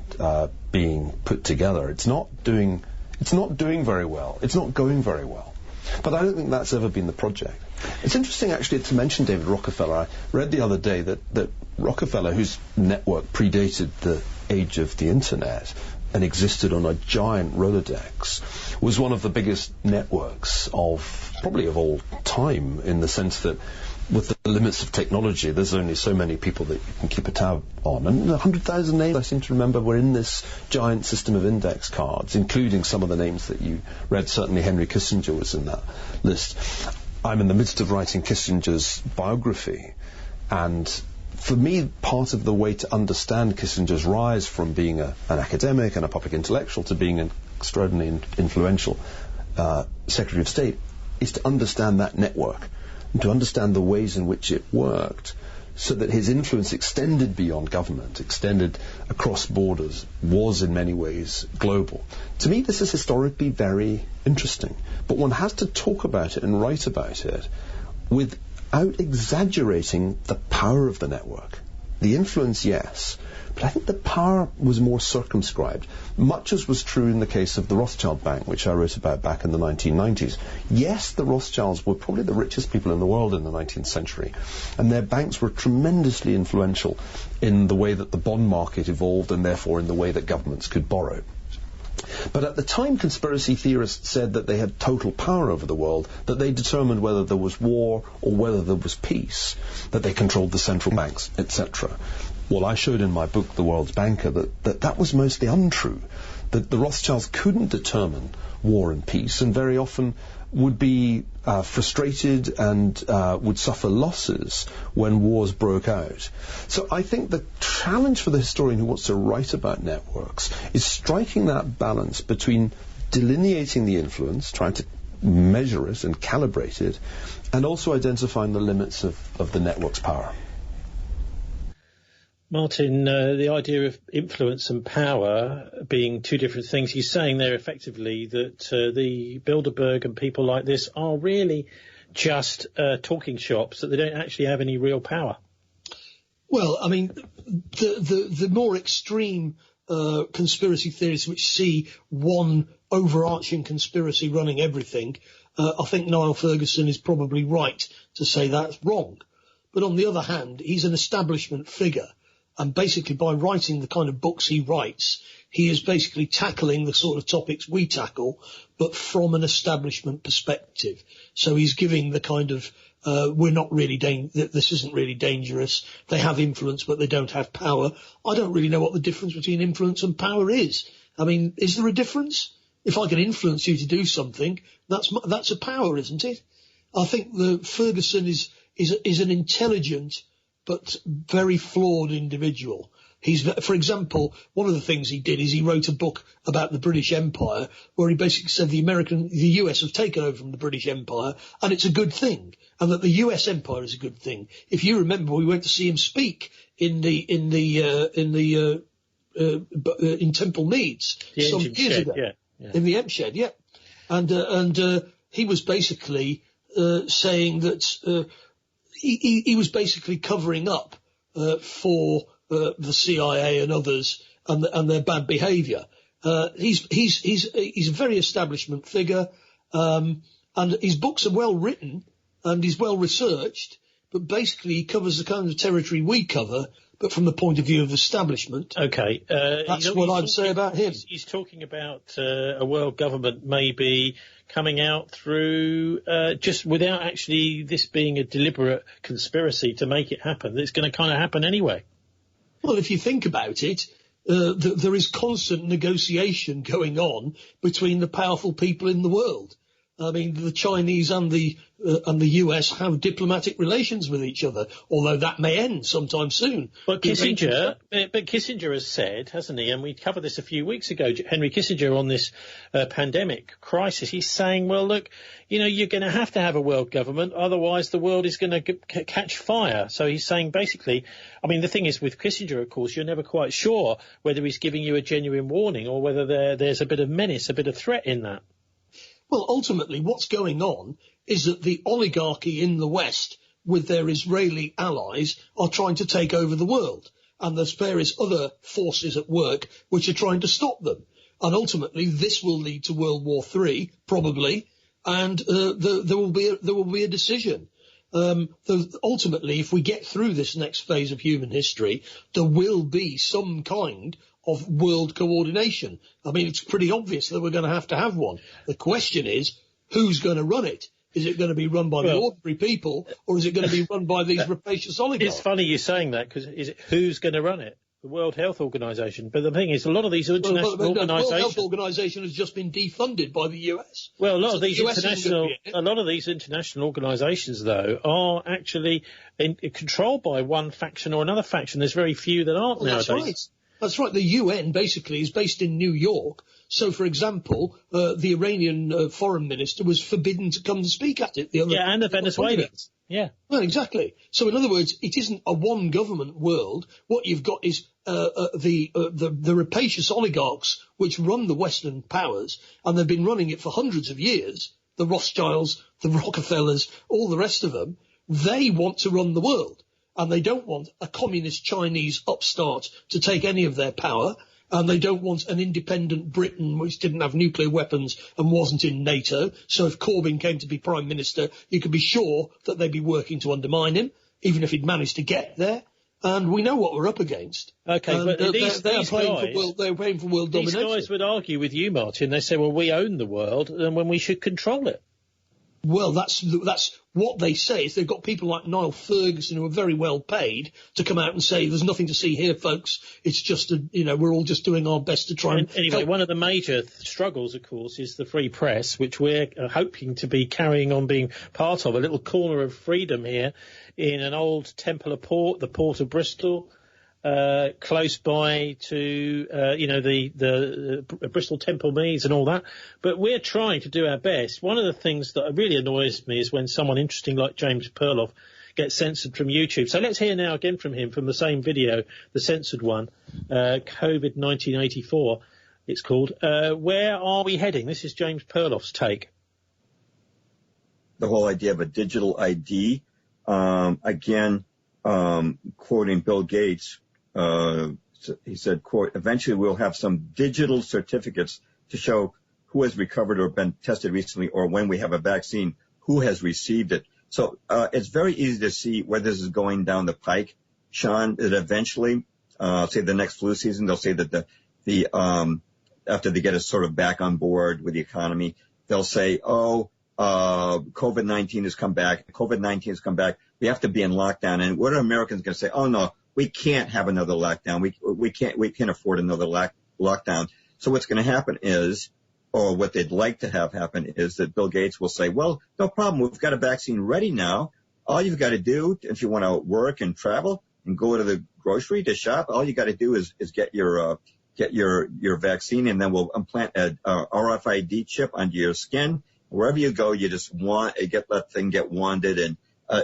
being put together, it's not doing very well. It's not going very well. But I don't think that's ever been the project. It's interesting, actually, to mention David Rockefeller. I read the other day that Rockefeller, whose network predated the age of the internet and existed on a giant Rolodex, was one of the biggest networks of all time, in the sense that with the limits of technology, there's only so many people that you can keep a tab on. And 100,000 names, I seem to remember, were in this giant system of index cards, including some of the names that you read. Certainly Henry Kissinger was in that list. I'm in the midst of writing Kissinger's biography, and for me, part of the way to understand Kissinger's rise from being an academic and a public intellectual to being an extraordinarily influential Secretary of State is to understand that network and to understand the ways in which it worked, so that his influence extended beyond government, extended across borders, was in many ways global. To me, this is historically very interesting, but one has to talk about it and write about it without exaggerating the power of the network. The influence, yes, but I think the power was more circumscribed, much as was true in the case of the Rothschild Bank, which I wrote about back in the 1990s. Yes, the Rothschilds were probably the richest people in the world in the 19th century, and their banks were tremendously influential in the way that the bond market evolved, and therefore in the way that governments could borrow. But at the time, conspiracy theorists said that they had total power over the world, that they determined whether there was war or whether there was peace, that they controlled the central banks, etc. Well, I showed in my book, The World's Banker, that was mostly untrue, that the Rothschilds couldn't determine war and peace, and very often would be frustrated and would suffer losses when wars broke out. So I think the challenge for the historian who wants to write about networks is striking that balance between delineating the influence, trying to measure it and calibrate it, and also identifying the limits of the network's power. Martin, the idea of influence and power being two different things, he's saying there effectively that the Bilderberg and people like this are really just talking shops, that they don't actually have any real power. Well, I mean, the more extreme conspiracy theories which see one overarching conspiracy running everything, I think Niall Ferguson is probably right to say that's wrong. But on the other hand, he's an establishment figure. And basically, by writing the kind of books he writes, he is basically tackling the sort of topics we tackle, but from an establishment perspective. So he's giving the kind of, this isn't really dangerous. They have influence, but they don't have power. I don't really know what the difference between influence and power is. I mean, is there a difference? If I can influence you to do something, that's a power, isn't it? I think the Ferguson is an intelligent but very flawed individual. For example, one of the things he did is he wrote a book about the British Empire, where he basically said the US have taken over from the British Empire, and it's a good thing, and that the US Empire is a good thing. If you remember, we went to see him speak in Temple Meads some years ago, in the Emshed, yeah, and he was basically saying that. He was basically covering up for the CIA and others and their bad behaviour. He's a very establishment figure, and his books are well written and he's well researched. But basically, he covers the kind of territory we cover, but from the point of view of establishment. Okay, that's what I'd say about him. He's talking about a world government maybe coming out through just without actually this being a deliberate conspiracy to make it happen. It's going to kind of happen anyway. Well, if you think about it, there is constant negotiation going on between the powerful people in the world. I mean, the Chinese and the US have diplomatic relations with each other, although that may end sometime soon. But Kissinger has said, hasn't he, and we covered this a few weeks ago, Henry Kissinger, on this pandemic crisis, he's saying, well, look, you're going to have a world government, otherwise the world is going to catch fire. So he's saying basically, I mean, the thing is with Kissinger, of course, you're never quite sure whether he's giving you a genuine warning or whether there's a bit of menace, a bit of threat in that. Well, ultimately, what's going on is that the oligarchy in the West, with their Israeli allies, are trying to take over the world. And there's various other forces at work which are trying to stop them. And ultimately, this will lead to World War III, probably, and there will be a decision. Ultimately, if we get through this next phase of human history, there will be some kind of world coordination. I mean, it's pretty obvious that we're going to have one. The question is, who's going to run it? Is it going to be run by the ordinary people, or is it going to be run by these rapacious oligarchs? It's funny you saying that, because who's going to run it? The World Health Organization. But the thing is, a lot of these international organisations... The World Health Organization has just been defunded by the US. Well, a lot of these international organisations, though, are actually controlled by one faction or another faction. There's very few that aren't nowadays. That's right. That's right. The UN basically is based in New York. So, for example, the Iranian foreign minister was forbidden to come to speak at it. And the Venezuelans. Yeah. Well, exactly. So, in other words, it isn't a one government world. What you've got is the rapacious oligarchs which run the Western powers, and they've been running it for hundreds of years. The Rothschilds, the Rockefellers, all the rest of them. They want to run the world, and they don't want a communist Chinese upstart to take any of their power. And they don't want an independent Britain which didn't have nuclear weapons and wasn't in NATO. So if Corbyn came to be Prime Minister, you could be sure that they'd be working to undermine him, even if he'd managed to get there. And we know what we're up against. Okay, and but they're playing for world domination. These guys would argue with you, Martin. They say, well, we own the world, and when we should control it. Well, that's what they say. Is they've got people like Niall Ferguson who are very well paid to come out and say there's nothing to see here, folks. It's just we're all just doing our best to try and anyway, help. One of the major struggles, of course, is the free press, which we're hoping to be carrying on being part of. A little corner of freedom here in an old temple of port, the port of Bristol. Close by to, the Bristol Temple Meads and all that. But we're trying to do our best. One of the things that really annoys me is when someone interesting like James Perloff gets censored from YouTube. So let's hear now again from him from the same video, the censored one, COVID 1984, it's called. Where are we heading? This is James Perloff's take. The whole idea of a digital ID, quoting Bill Gates, he said, quote, eventually we'll have some digital certificates to show who has recovered or been tested recently, or when we have a vaccine, who has received it. So it's very easy to see where this is going down the pike, Sean, that eventually, say the next flu season, they'll say that after they get us sort of back on board with the economy, they'll say, COVID-19 has come back. COVID-19 has come back. We have to be in lockdown. And what are Americans going to say? Oh, no, we can't have another lockdown. We can't afford another lockdown. So what's going to happen is, or what they'd like to have happen is that Bill Gates will say, well, no problem. We've got a vaccine ready now. All you've got to do, if you want to work and travel and go to the grocery to shop, all you got to do is get your vaccine, and then we'll implant a RFID chip under your skin. Wherever you go, you just get that thing get wanded, and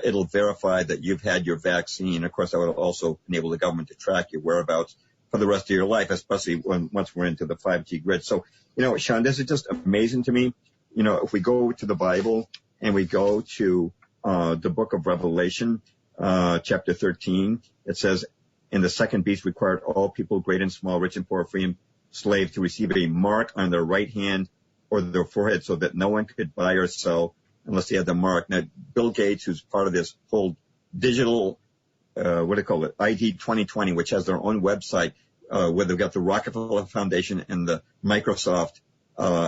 it'll verify that you've had your vaccine. Of course, that would also enable the government to track your whereabouts for the rest of your life, especially once we're into the 5G grid. So, Sean, this is just amazing to me. If we go to the Bible and we go to the book of Revelation, chapter 13, it says, "And the second beast required all people, great and small, rich and poor, free and slave, to receive a mark on their right hand or their forehead, so that no one could buy or sell unless they had the mark." Now, Bill Gates, who's part of this whole digital, ID 2020, which has their own website, where they've got the Rockefeller Foundation and the Microsoft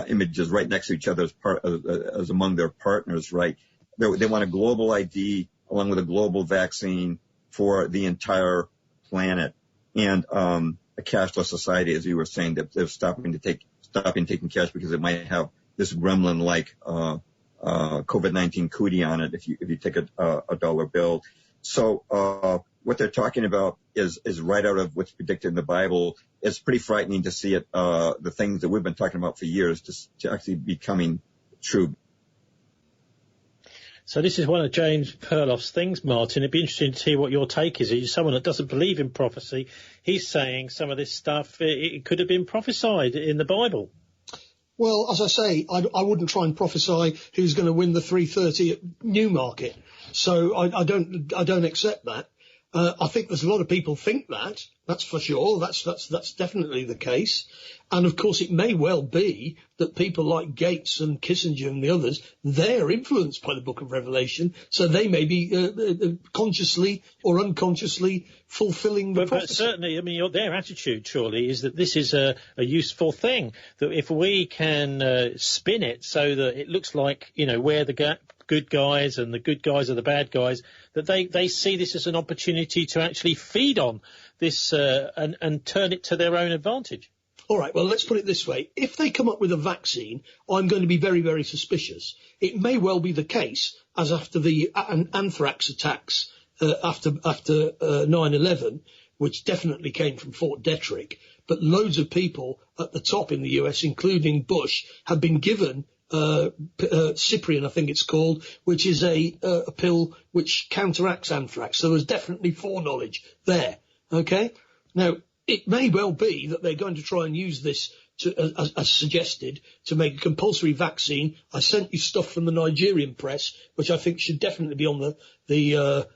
images right next to each other as among their partners, right? They want a global ID along with a global vaccine for the entire planet, and a cashless society, as you were saying, that they're stopping taking cash because it might have this gremlin-like COVID-19 cootie on it if you take a dollar bill. So what they're talking about is right out of what's predicted in the Bible. It's pretty frightening to see it, the things that we've been talking about for years to actually becoming true. So this is one of James Perloff's things, Martin. It'd be interesting to hear what your take is. He's someone that doesn't believe in prophecy. He's saying some of this stuff, it could have been prophesied in the Bible. Well, as I say, I wouldn't try and prophesy who's going to win the 3:30 at Newmarket. So I don't accept that. I think there's a lot of people think that. That's for sure. That's definitely the case. And of course, it may well be that people like Gates and Kissinger and the others, they're influenced by the Book of Revelation, so they may be consciously or unconsciously fulfilling the prophecy. But certainly, I mean, their attitude surely is that this is a useful thing. That if we can spin it so that it looks like where the good guys and the good guys are the bad guys, that they see this as an opportunity to actually feed on this and turn it to their own advantage. All right, well, let's put it this way. If they come up with a vaccine, I'm going to be very, very suspicious. It may well be the case, as after the anthrax attacks after 9/11, which definitely came from Fort Detrick, but loads of people at the top in the US, including Bush, have been given Cyprian, I think it's called, which is a pill which counteracts anthrax. So there's definitely foreknowledge there. Okay? Now, it may well be that they're going to try and use this as suggested, to make a compulsory vaccine. I sent you stuff from the Nigerian press, which I think should definitely be on the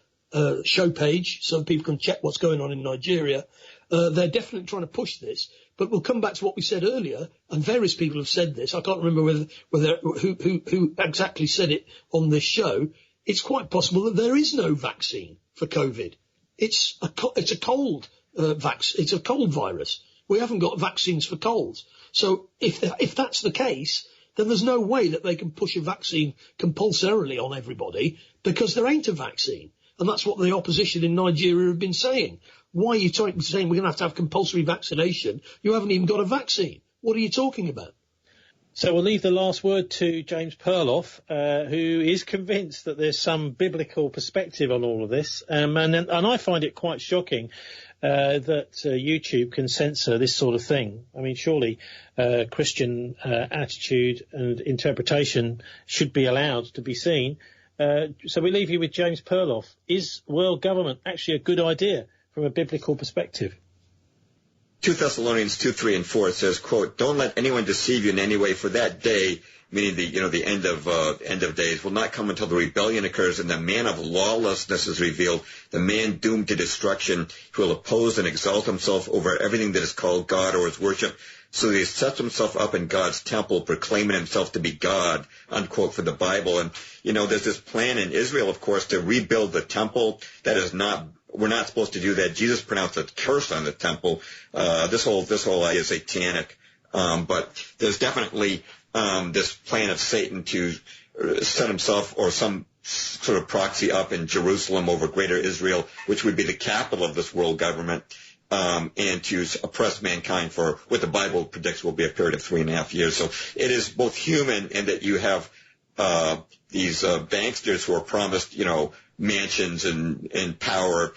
show page so people can check what's going on in Nigeria. They're definitely trying to push this, but we'll come back to what we said earlier, and various people have said this. I can't remember who exactly said it on this show. It's quite possible that there is no vaccine for COVID. It's a cold it's a cold virus. We haven't got vaccines for colds. So if that's the case, then there's no way that they can push a vaccine compulsorily on everybody, because there ain't a vaccine. And that's what the opposition in Nigeria have been saying. Why are you saying we're going to have compulsory vaccination? You haven't even got a vaccine. What are you talking about? So we'll leave the last word to James Perloff, who is convinced that there's some biblical perspective on all of this. And I find it quite shocking that YouTube can censor this sort of thing. I mean, surely Christian attitude and interpretation should be allowed to be seen. So we leave you with James Perloff. Is world government actually a good idea from a biblical perspective? 2 Thessalonians 2, 3, and 4 says, quote, "Don't let anyone deceive you in any way, for that day," meaning the end of days, "will not come until the rebellion occurs and the man of lawlessness is revealed, the man doomed to destruction, who will oppose and exalt himself over everything that is called God or is worship, so that he sets himself up in God's temple, proclaiming himself to be God," unquote, for the Bible. And, there's this plan in Israel, of course, to rebuild the temple. We're not supposed to do that. Jesus pronounced a curse on the temple. This whole idea is satanic. But there's definitely this plan of Satan to set himself or some sort of proxy up in Jerusalem over greater Israel, which would be the capital of this world government, and to oppress mankind for what the Bible predicts will be a period of 3.5 years. So it is both human in that you have these banksters who are promised, mansions and power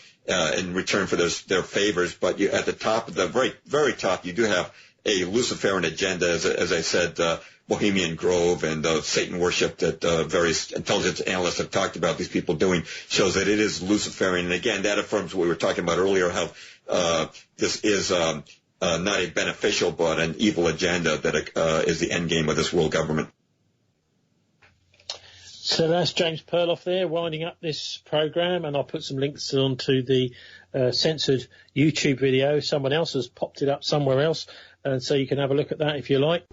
in return for their favors, but at the top, the very, very top, you do have a Luciferian agenda, as I said, Bohemian Grove and Satan worship that various intelligence analysts have talked about these people doing shows that it is Luciferian. And again, that affirms what we were talking about earlier, how this is not a beneficial but an evil agenda that is the end game of this world government. So that's James Perloff there, winding up this programme, and I'll put some links onto the censored YouTube video. Someone else has popped it up somewhere else, and so you can have a look at that if you like.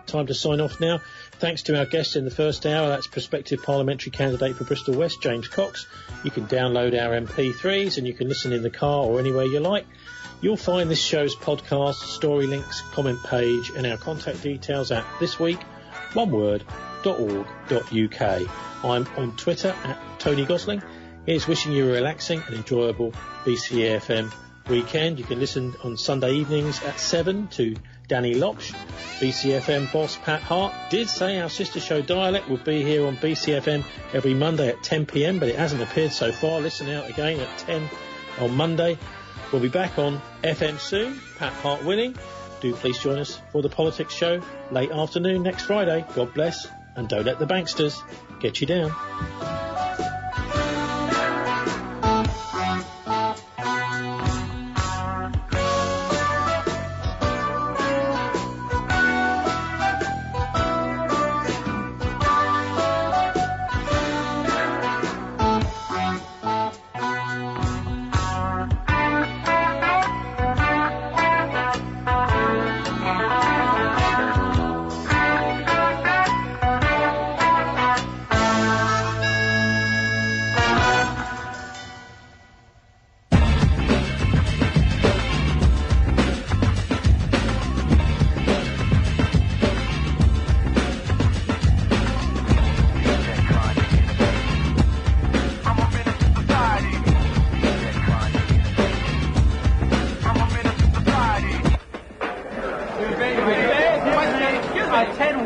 Time to sign off now. Thanks to our guest in the first hour, that's prospective parliamentary candidate for Bristol West, James Cox. You can download our MP3s and you can listen in the car or anywhere you like. You'll find this show's podcast, story links, comment page and our contact details at thisweek.org.uk. I'm on Twitter at Tony Gosling. Here's wishing you a relaxing and enjoyable BCfm weekend. You can listen on Sunday evenings at 7 to Danny Locksh. BCfm boss Pat Hart did say our sister show Dialect would be here on BCfm every Monday at 10 p.m, but it hasn't appeared so far. Listen out again at 10 on Monday. We'll be back on FM soon, Pat Hart willing. Do please join us for the Politics Show late afternoon next Friday. God bless, and don't let the banksters get you down.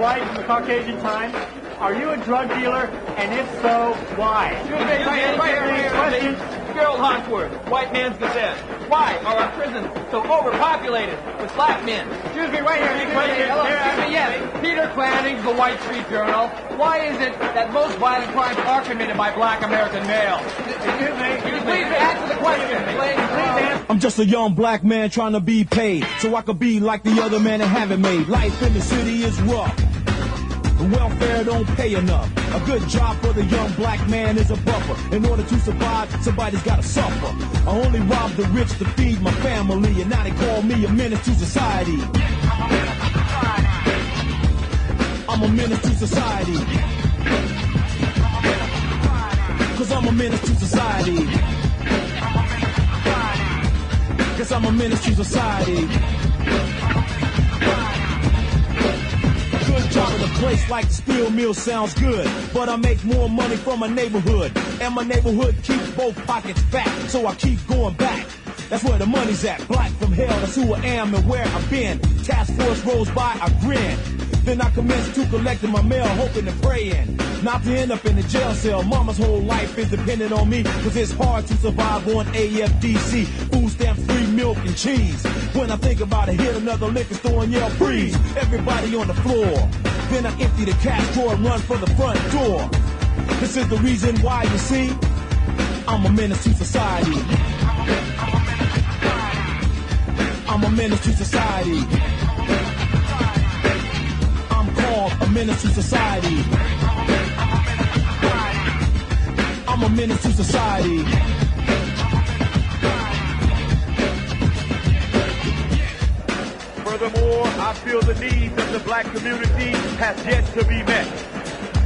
white from the Caucasian Times. Are you a drug dealer? And if so, why? Question. Gerald Hawksworth, White Man's Gazette. Why are our prisons so overpopulated with black men? Excuse me, right here. Yes. Peter Clanning's The White Street Journal. Why is it that most violent crimes are committed by black American males? Excuse me. Please answer the question. Please answer. I'm just a young black man trying to be paid so I could be like the other man and have it made. Life in the city is rough. The welfare don't pay enough. A good job for the young black man is a buffer. In order to survive, somebody's gotta suffer. I only rob the rich to feed my family, and now they call me a menace to society. I'm a menace to society. Cause I'm a menace to society. Guess I'm a menace to society. Good job in a place like the steel mill sounds good, but I make more money from my neighborhood, and my neighborhood keeps both pockets fat, so I keep going back. That's where the money's at. Black from hell, that's who I am and where I've been. Task force rolls by, I grin. Then I commence to collecting my mail, hoping and praying not to end up in the jail cell. Mama's whole life is dependent on me, cause it's hard to survive on AFDC, food stamps, free milk and cheese. When I think about it, hit another liquor store and yell freeze. Everybody on the floor. Then I empty the cash drawer and run for the front door. This is the reason why, you see, I'm a menace to society. I'm a menace to society. I'm called a menace to society. I'm a menace to society. Furthermore, I feel the needs of the black community has yet to be met.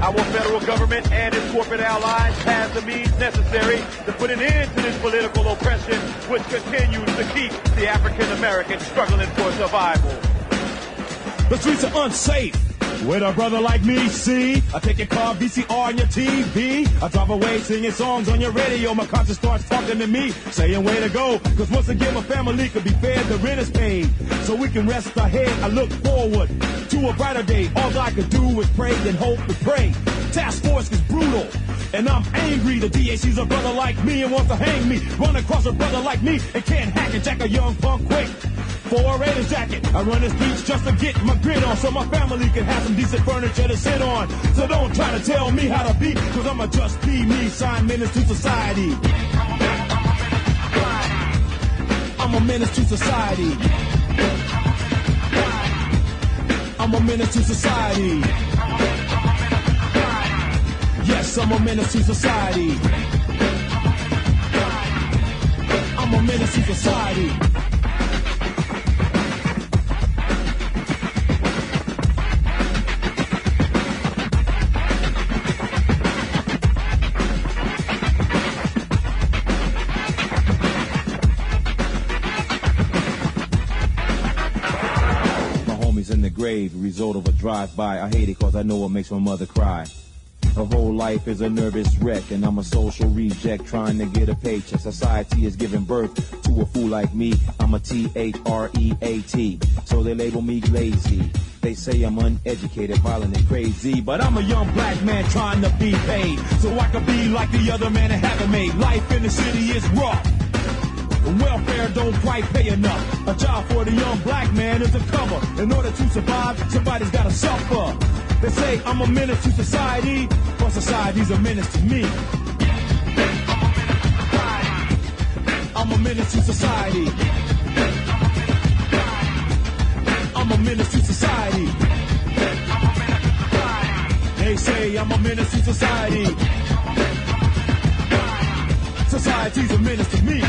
Our federal government and its corporate allies have the means necessary to put an end to this political oppression which continues to keep the African American struggling for survival. The streets are unsafe. With a brother like me, see? I take your car, VCR, and your TV. I drive away singing songs on your radio. My conscience starts talking to me, saying way to go. Cause once again my family could be fed, the rent is paid. So we can rest our head, I look forward to a brighter day. All I could do is pray and hope and pray. Task force is brutal, and I'm angry. The DA sees a brother like me and wants to hang me. Run across a brother like me and can't hack and jack a young punk quick. For a Raiders jacket, I run the streets just to get my grit on, so my family can have some decent furniture to sit on. So don't try to tell me how to be, cause I'ma just be me, sign menace to society. I'm a menace to society. I'm a menace to society. Yes, I'm a menace to society. I'm a menace to society. In the grave, result of a drive-by. I hate it cause I know it makes my mother cry. Her whole life is a nervous wreck, and I'm a social reject trying to get a paycheck. Society is giving birth to a fool like me. I'm a THREAT, so they label me lazy. They say I'm uneducated, violent, and crazy, but I'm a young black man trying to be paid, so I can be like the other man and have it made. Life in the city is rough. Welfare don't quite pay enough. A job for the young black man is a cover. In order to survive, somebody's gotta suffer. They say I'm a menace to society, but society's a menace to me. I'm a menace to society. I'm a menace to society. They say I'm a menace to society. Society's a menace to me.